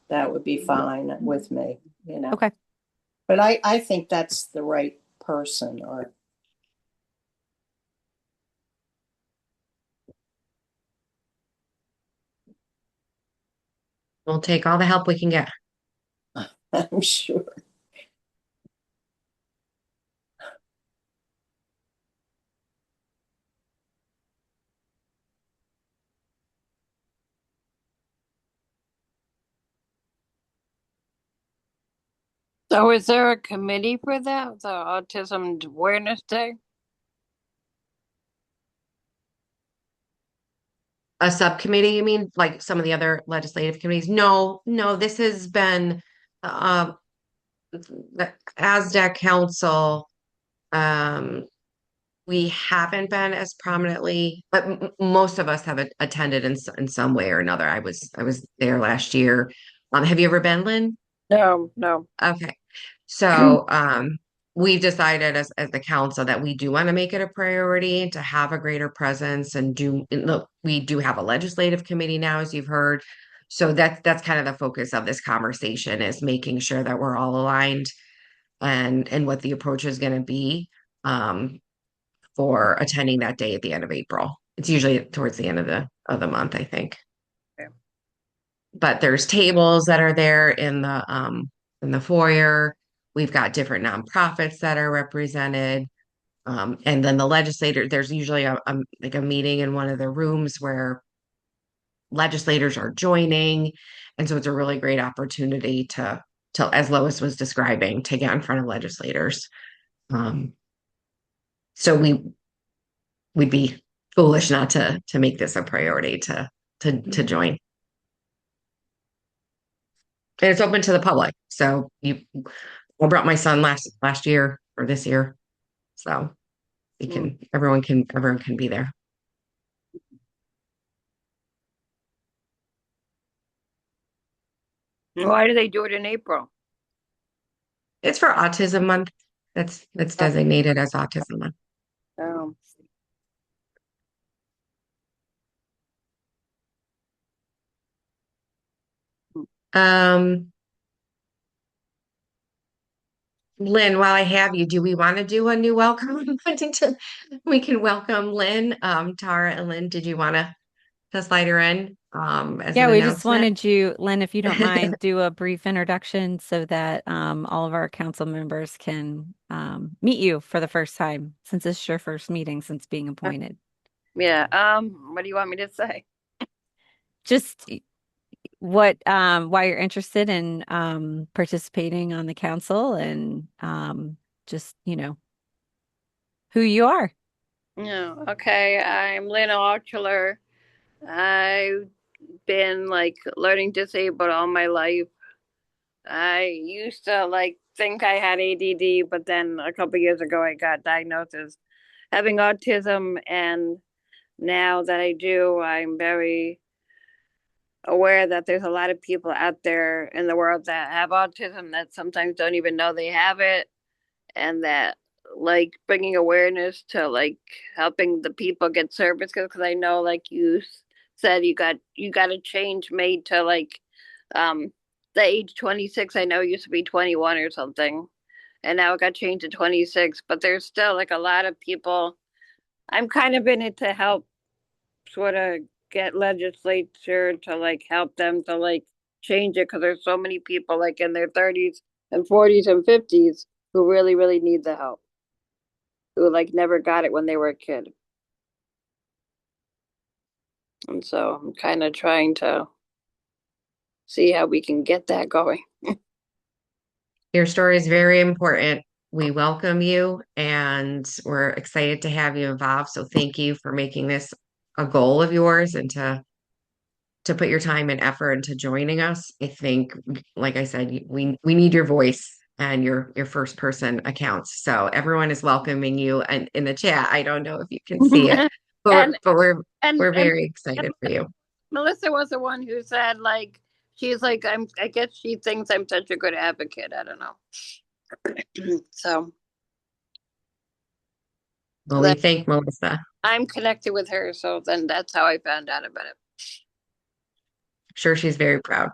that would be fine with me, Okay. But I think that's the right person or. We'll take all the help we can get. I'm sure. So is there a committee for that, the Autism Awareness Day? A subcommittee, you mean, like some of the other legislative committees? No, this has been the ASDAC Council. We haven't been as prominently, but most of us have attended in some way or another. I was there last year. Have you ever been, Lynn? No. Okay. So we've decided as the council that we do want to make it a priority to have a greater presence and look, we do have a legislative committee now, as you've heard. So that's kind of the focus of this conversation, is making sure that we're all aligned and what the approach is going to be for attending that day at the end of April. It's usually towards the end of the month, I think. Okay. But there's tables that are there in the foyer. We've got different nonprofits that are represented. And then the legislator, there's usually like a meeting in one of the rooms where legislators are joining. And so it's a really great opportunity to, as Lois was describing, to get in front of legislators. So we'd be foolish not to make this a priority to join. And it's open to the public. So I brought my son last year or this year. So everyone can be there. Why do they do it in April? It's for Autism Month. That's designated as Autism Month. Oh. Lynn, while I have you, do we want to do a new welcome? We can welcome Lynn. Tara and Lynn, did you want to slide her in as Yeah, an we just announcement? wanted you, Lynn, if you don't mind, do a brief introduction so that all of our council members can meet you for the first time, since this is your first meeting since being appointed. Yeah. What do you want me to say? Just why you're interested in participating on the council and just, who you are. Yeah. Okay. I'm Lynn Altschuler. I've been learning disabled all my life. I used to think I had ADD, but then a couple years ago I got diagnosed as having autism, and now that I do, I'm very aware that there's a lot of people out there in the world that have autism that sometimes don't even know they have it, and that bringing awareness to helping the people get services, because I know you said you got a change made to the age 26. I know it used to be 21 or something, and now it got changed to 26, but there's still a lot of people. I'm kind of in it to help sort of get legislature to help them to change it, because there's so many people in their 30s and 40s and 50s who really really need the help, who never got it when they were a kid. And so I'm kind of trying to see how we can get that going. Your story is very important. we welcome you and we're excited to have you involved. So thank you for making this a goal of yours and to put your time and effort into joining us. I think, like I said, we need your voice and your first person accounts. So everyone is welcoming you and in the chat. I don't know if you can see it, And but and we're and, very excited for you. Melissa was the one who said, like, she's like, I guess she thinks I'm such a good advocate. I don't know. So Well, we thank Melissa. I'm connected with her, so then that's how I found out about it. Sure, she's very proud.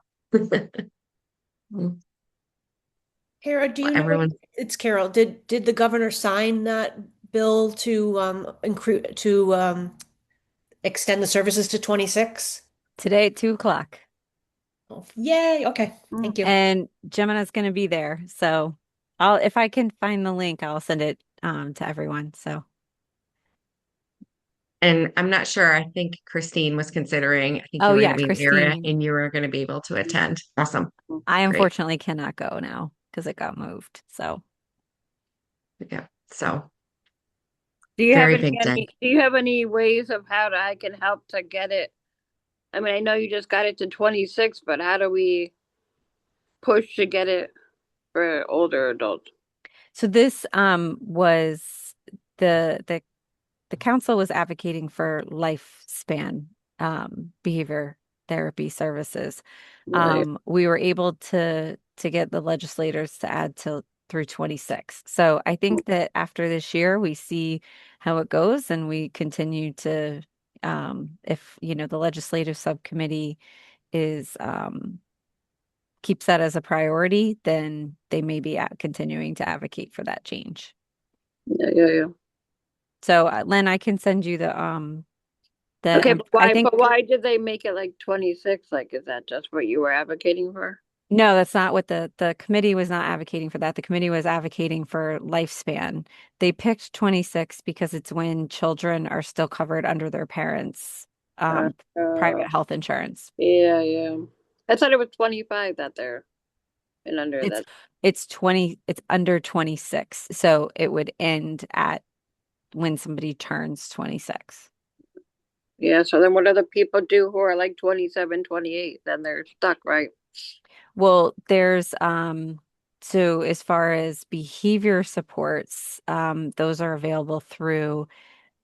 Kara, do you know, Everyone, it's Carol, did the governor sign that bill to extend the services to 26? Today at 2 o'clock. Oh, yay, okay, thank you. And Gemina's going to be there. So if I can find the link, I'll send it to everyone. So and I'm not sure. I think Christine was considering. I think oh you were yeah, going to be in the area Christine. and you were going to be able to attend. Awesome. I Great. unfortunately cannot go now because it got moved. So Yeah. So Do you have very any, big day. do you have any ways of how I can help to get it? I mean, I know you just got it to 26, but how do we push to get it for older adults? so this was the council was advocating for lifespan behavior therapy services. Right. We were able to get the legislators to add to through 26. So I think that after this year, we see how it goes and we continue to, if, the legislative subcommittee is, keeps that as a priority, then they may be continuing to advocate for that change. Yeah. So Len, I can send you Okay, but I why? think But why did they make it like 26? Like, is that just what you were advocating for? no, that's not what the committee was not advocating for that. The committee was advocating for lifespan. They picked 26 because it's when children are still covered under their parents' private health insurance. Yeah. I thought it was 25 that they're and under It's that. it's under 26. So it would end at when somebody turns 26. Yeah, so then what do the people do who are like 27, 28? Then they're stuck, right? Well, there's so as far as behavior supports, those are available through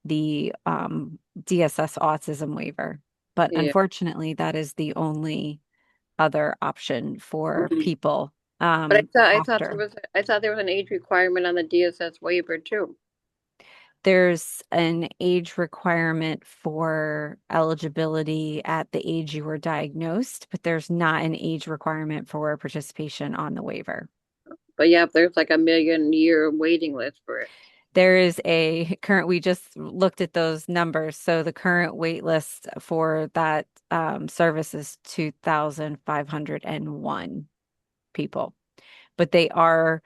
the DSS autism waiver. But Yeah. unfortunately, that is the only other option for Mhm. people But I thought after. there was an age requirement on the DSS waiver too. There's an age requirement for eligibility at the age you were diagnosed, but there's not an age requirement for participation on the waiver. But yeah, there's like a million-year waiting list for it. There is a current, we just looked at those numbers. So the current wait list for that service is 2,501 people, but they are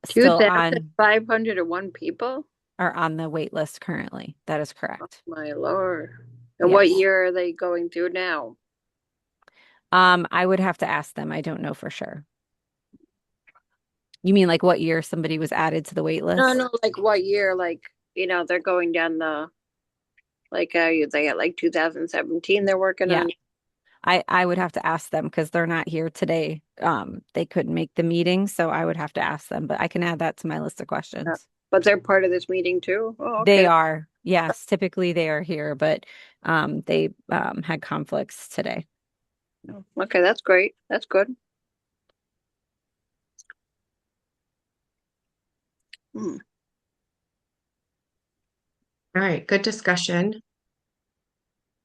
still on 2,501 people? are on the wait list currently. That is correct. My Lord. And what year are they going through now? I would have to ask them. I don't know for sure. You mean like what year somebody was added to the wait list? No, like what year? Like, they're going down they got like 2017 they're working Yeah. on. I would have to ask them because they're not here today. They couldn't make the meeting, so I would have to ask them, but I can add that to my list of questions. But they're part of this meeting too? Oh, okay. They are. Yes, typically they are here, but they had conflicts today. Okay, that's great. That's good. All right, good discussion.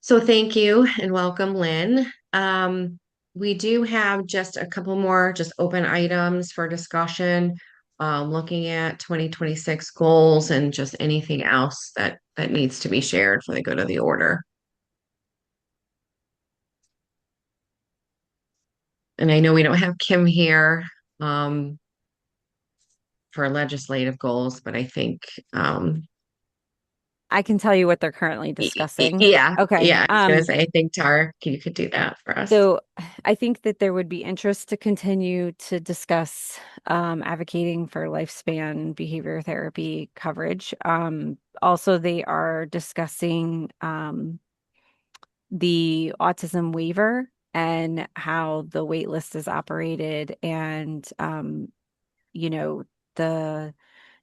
So thank you and welcome, Lynn. We do have just a couple more just open items for discussion, looking at 2026 goals and just anything else that needs to be shared for the good of the order. And I know we don't have Kim here for legislative goals, but I think I can tell you what they're currently discussing. Yeah, Okay. yeah. I was gonna say, I think Tara, you could do that for us. So I think that there would be interest to continue to discuss advocating for lifespan behavior therapy coverage. Also, they are discussing the autism waiver and how the wait list is operated and you know, the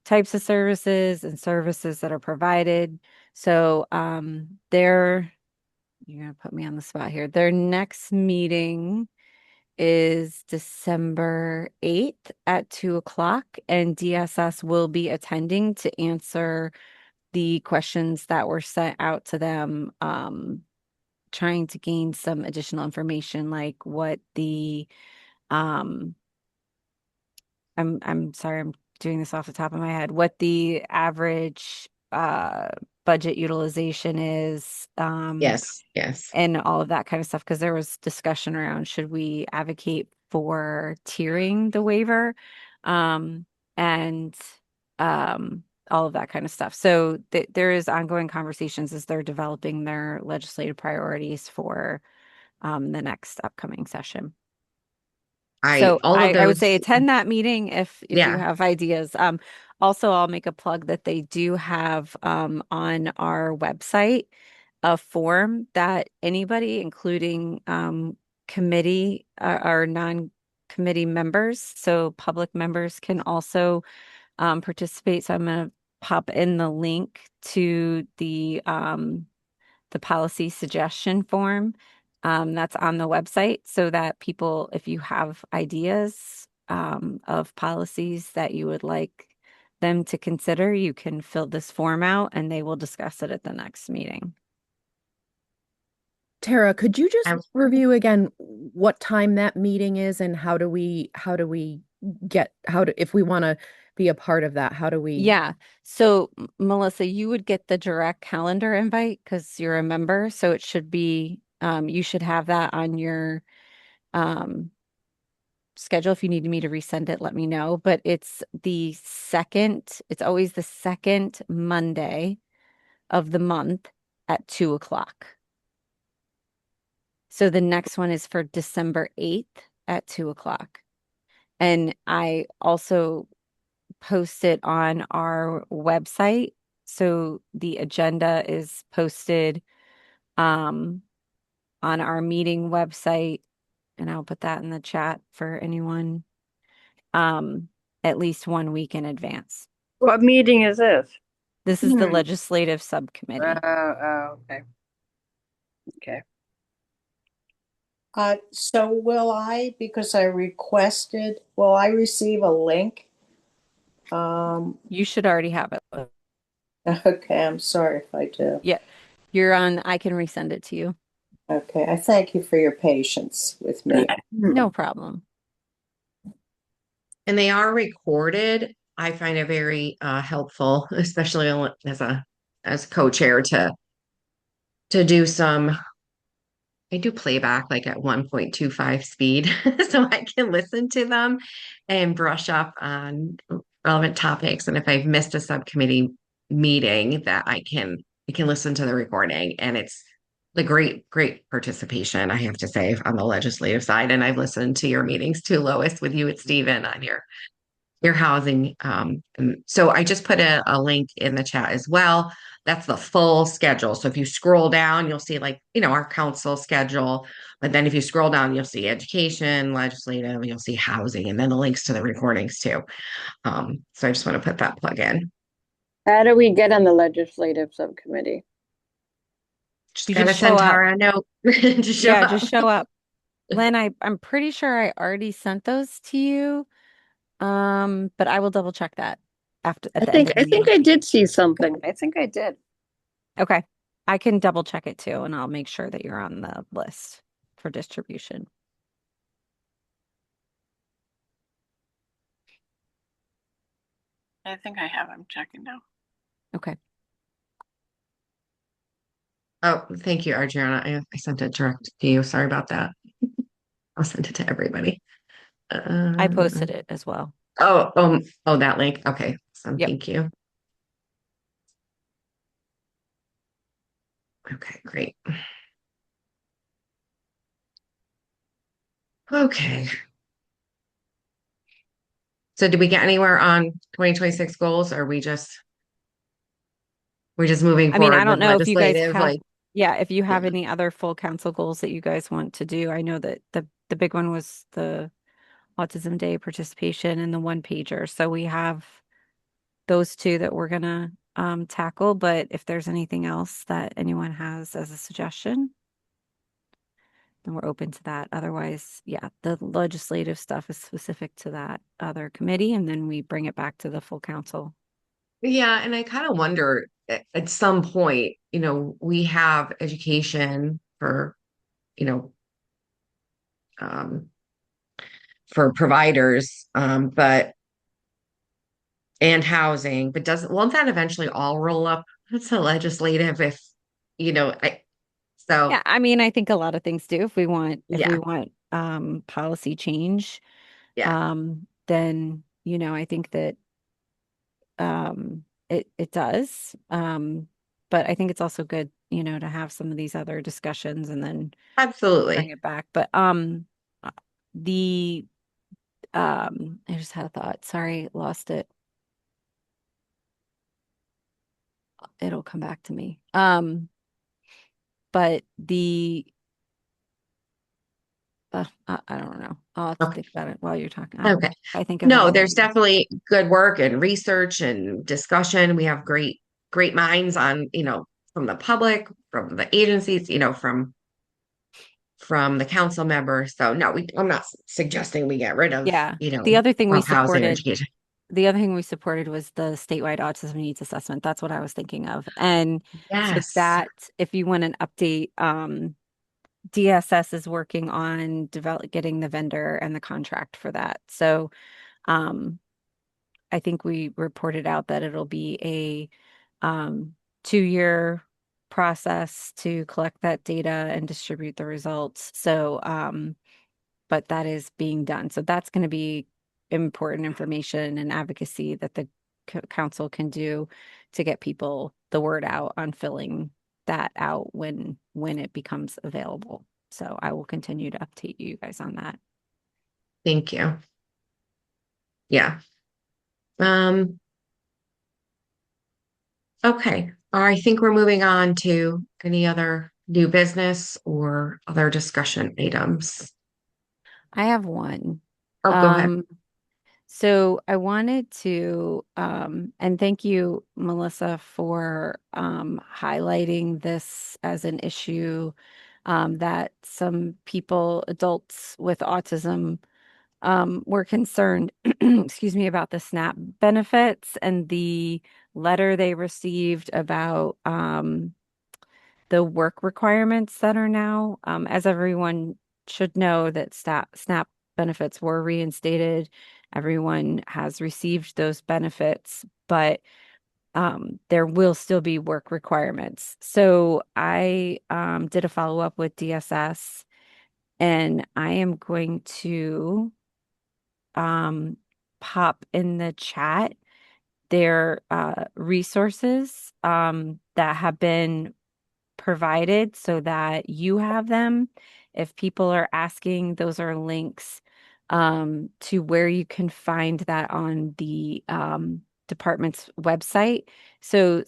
types of services and services that are provided. So you're gonna put me on the spot here. Their next meeting is December 8th at 2 o'clock, and DSS will be attending to answer the questions that were sent out to them, trying to gain some additional information, like what the I'm sorry, I'm doing this off the top of my head, what the average budget utilization is, Yes, yes. and all of that kind of stuff, because there was discussion around should we advocate for tiering the waiver, and all of that kind of stuff. So there is ongoing conversations as they're developing their legislative priorities for the next upcoming session. So All of I would say those, attend that meeting if you yeah. have ideas. Also, I'll make a plug that they do have on our website a form that anybody, including committee or non-committee members, so public members, can also participate. So I'm going to pop in the link to the policy suggestion form that's on the website, so that people, if you have ideas of policies that you would like them to consider, you can fill this form out and they will discuss it at the next meeting. Tara, could you just I, review again what time that meeting is and if we want to be a part of that, how do we? Yeah. So Melissa, you would get the direct calendar invite because you're a member. So it should be, you should have that on your schedule. If you need me to resend it, let me know. But it's always the second Monday of the month at 2 o'clock. So the next one is for December 8th at 2 o'clock. And I also post it on our website. So the agenda is posted on our meeting website, and I'll put that in the chat for anyone at least 1 week in advance. What meeting is this? This is the legislative subcommittee. Okay. Okay. So because I requested, will I receive a link? You should already have it. Okay, I'm sorry if I do. Yeah, you're on. I can resend it to you. Okay, I thank you for your patience with me. No problem. and they are recorded. I find it very helpful, especially as co-chair to do some. I do playback like at 1.25 speed so I can listen to them and brush up on relevant topics. And if I've missed a subcommittee meeting, that I can listen to the recording. And it's the great participation, I have to say, on the legislative side. And I've listened to your meetings too, Lois, with you and Stephen on your housing. And so I just put a link in the chat as well. That's the full schedule. So if you scroll down, you'll see our council schedule. But then if you scroll down, you'll see education, legislative, you'll see housing, and then the links to the recordings too. So I just want to put that plug in. How do we get on the legislative subcommittee? Just You gotta just send show up. Tara a note. Just show up. Len, I'm pretty sure I already sent those to you. But I will double check that after at the end of the I think meeting. I did see something. I think I did. Okay. I can double check it too, and I'll make sure that you're on the list for distribution. I think I have. I'm checking now. Okay. Oh, thank you, Adriana. I sent it direct to you. Sorry about that. I'll send it to everybody. I posted it as well. Oh, that link. Okay. Awesome. Yep. Thank you. Okay, great. Okay. So did we get anywhere on 2026 goals? Or we're just moving I mean, I forward don't with know if you guys legislative, have, like, yeah, if you have yeah. any other full council goals that you guys want to do. I know that the big one was the Autism Day participation and the one pager. So we have those two that we're gonna tackle. But if there's anything else that anyone has as a suggestion, then we're open to that. Otherwise, yeah, the legislative stuff is specific to that other committee, and then we bring it back to the full council. Yeah, and I kind of wonder at some point, we have education you know, um, for providers, and housing, but won't that eventually all roll up to legislative if, so Yeah, I mean, I think a lot of things do. If we yeah, want policy change, yeah, then I think that it does. But I think it's also good, to have some of these other discussions and then bring absolutely. it back. But uh, the I just had a thought. Sorry, lost it. It'll come back to me. But the I don't know. I'll have to Okay. think about it while you're talking. Okay. If I think of it, No, I'll let there's you know. definitely good work and research and discussion. We have great minds on, from the public, from the agencies, from the council members. So no, I'm not suggesting we get rid of, Yeah. The other thing we of housing or supported, education. the other thing we supported was the statewide autism needs assessment. That's what I was thinking of. And so Yes. that, if you want an update, DSS is working on getting the vendor and the contract for that. So, um, I think we reported out that it'll be a 2-year process to collect that data and distribute the results. So, but that is being done. So that's going to be important information and advocacy that the council can do to get people the word out on filling that out when it becomes available. So I will continue to update you guys on that. Thank you. Yeah. Um, okay. I think we're moving on to any other new business or other discussion items. I have one. Oh, go ahead. So I wanted to, and thank you, Melissa, for highlighting this as an issue that some people, adults with autism, were concerned, excuse me, about the SNAP benefits and the letter they received about the work requirements that are now, as everyone should know, that SNAP benefits were reinstated. Everyone has received those benefits, but there will still be work requirements. So I did a follow up with DSS, and I am going to um, pop in the chat their resources that have been provided so that you have them. If people are asking, those are links to where you can find that on the department's website. So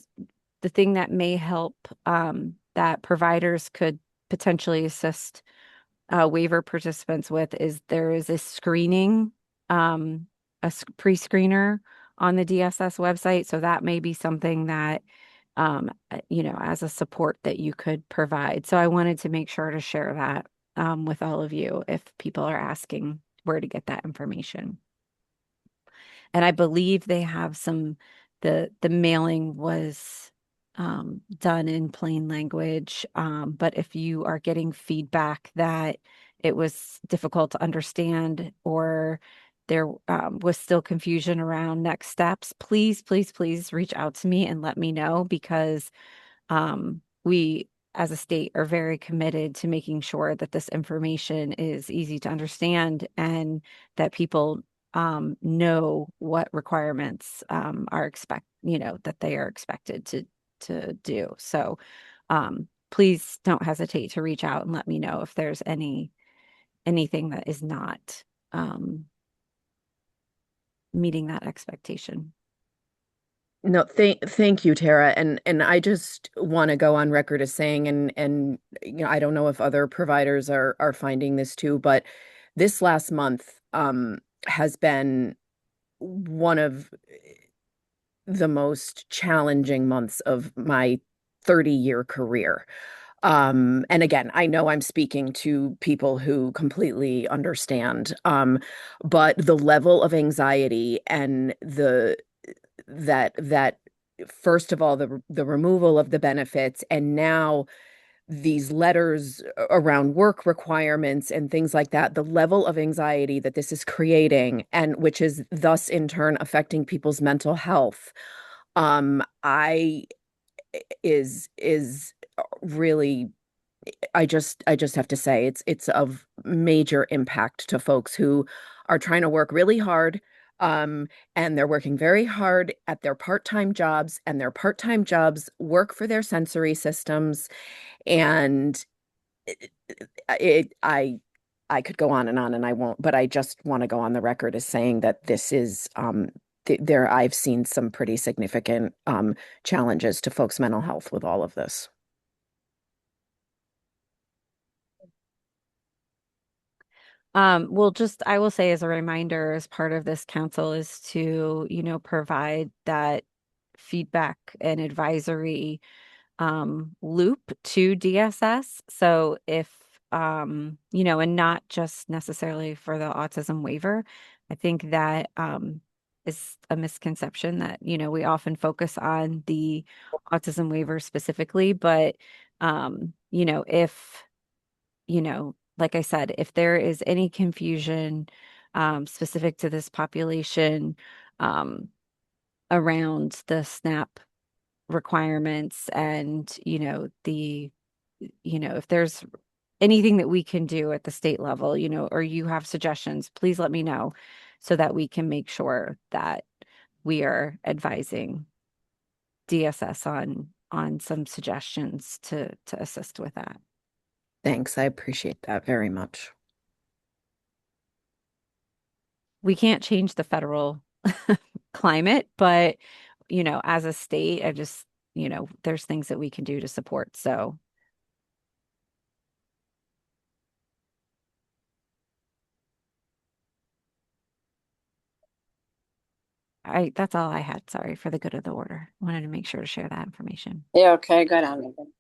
the thing that may help that providers could potentially assist waiver participants with is there is a screening, pre-screener on the DSS website. So that may be something that as a support that you could provide. So I wanted to make sure to share that with all of you if people are asking where to get that information. And I believe they have the mailing was done in plain language. But if you are getting feedback that it was difficult to understand or there was still confusion around next steps, please, please, please reach out to me and let me know because we as a state are very committed to making sure that this information is easy to understand and that people know what requirements that they are expected to do. So please don't hesitate to reach out and let me know if there's anything that is not meeting that expectation. No, thank you, Tara. And I just want to go on record as saying, and I don't know if other providers are finding this too, but this last month has been one of the most challenging months of my 30-year career. And again, I know I'm speaking to people who completely understand, but the level of anxiety and that first of all, the removal of the benefits, and now these letters around work requirements and things like that, the level of anxiety that this is creating, and which is thus in turn affecting people's mental health, I is really, I just have to say it's of major impact to folks who are trying to work really hard, and they're working very hard at their part-time jobs, and their part-time jobs work for their sensory systems, and I could go on, and I won't, but I just want to go on the record as saying that this is there I've seen some pretty significant challenges to folks' mental health with all of this. Well, just I will say as a reminder, as part of this council is to, provide that feedback and advisory loop to DSS. So if, and not just necessarily for the autism waiver, I think that is a misconception that, we often focus on the autism waiver specifically, but, if, like I said, if there is any confusion specific to this population um, around the SNAP requirements and, if there's anything that we can do at the state level, or you have suggestions, please let me know so that we can make sure that we are advising DSS on some suggestions to assist with that. Thanks. I appreciate that very much. We can't change the federal climate, but, as a state, I just, there's things that we can do to support. So that's all I had. Sorry, for the good of the order. Wanted to make sure to share that information. Yeah, okay, good on Megan.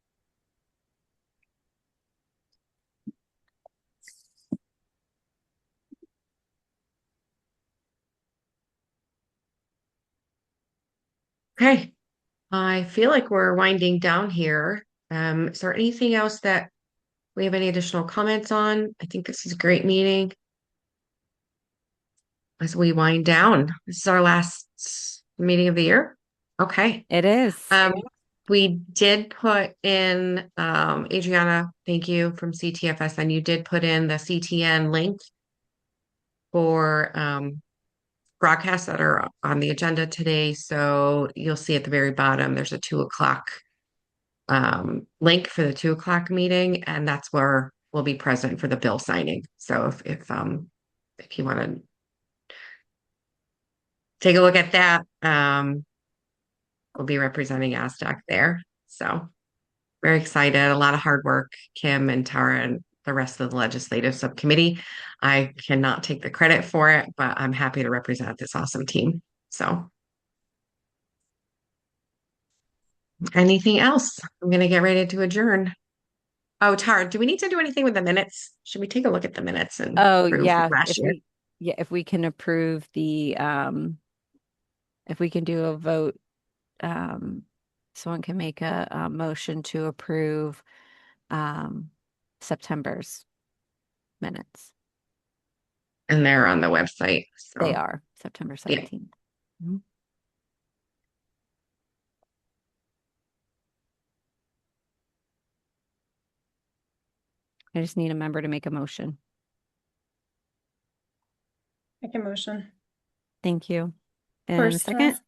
Okay, I feel like we're winding down here. Is there anything else that we have any additional comments on? I think this is a great meeting as we wind down. This is our last meeting of the year. Okay. It is. We did put in, Adriana, thank you, from CTFS, and you did put in the CTN link for broadcasts that are on the agenda today. So you'll see at the very bottom, there's a 2:00 link for the 2:00 meeting, and that's where we'll be present for the bill signing. So if you want to take a look at that, we'll be representing ASDAC there. So very excited, a lot of hard work, Kim and Tara and the rest of the legislative subcommittee. I cannot take the credit for it, but I'm happy to represent this awesome team. So anything else? I'm going to get ready to adjourn. Oh, Tara, do we need to do anything with the minutes? Should we take a look at the minutes and Oh, approve yeah. last year? If we can approve if we can do a vote, someone can make a motion to approve September's minutes. And they're on the website. So They are September 17th. Mhm. I just need a member to make a motion. Make a motion. Thank you. And First, second?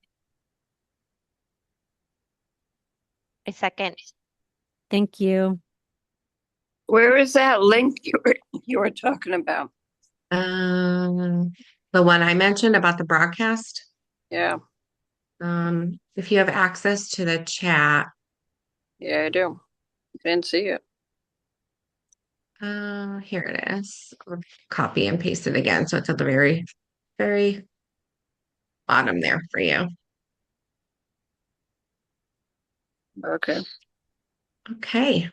I second. Thank you. Where is that link you were talking about? The one I mentioned about the broadcast. Yeah, If you have access to the chat, yeah, I do. Didn't see it. here it is. I'll copy and paste it again, so it's at the very, very bottom there for you. Okay. Okay.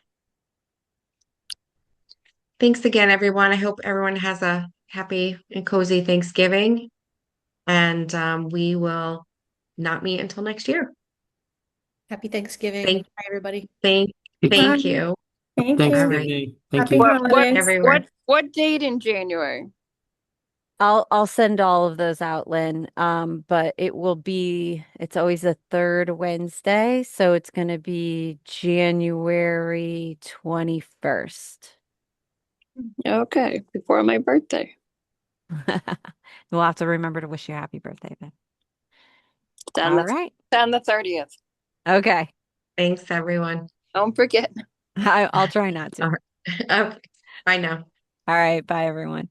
Thanks again, everyone. I hope everyone has a happy and cozy Thanksgiving, and we will not meet until next year. Happy Thanksgiving. Thank, Bye, everybody. thank Bye. you. Thank All you. right, Thanksgiving. Thank Happy you. holidays. everyone. What date in January? I'll send all of those out, Lynn. But it's always the third Wednesday, so it's gonna be January 21st. Okay, before my birthday. We'll have to remember to wish you a happy birthday then. All right. On the 30th. Okay. Thanks, everyone. Don't forget. I'll try not to. All right. Okay. Bye now. All right. Bye, everyone.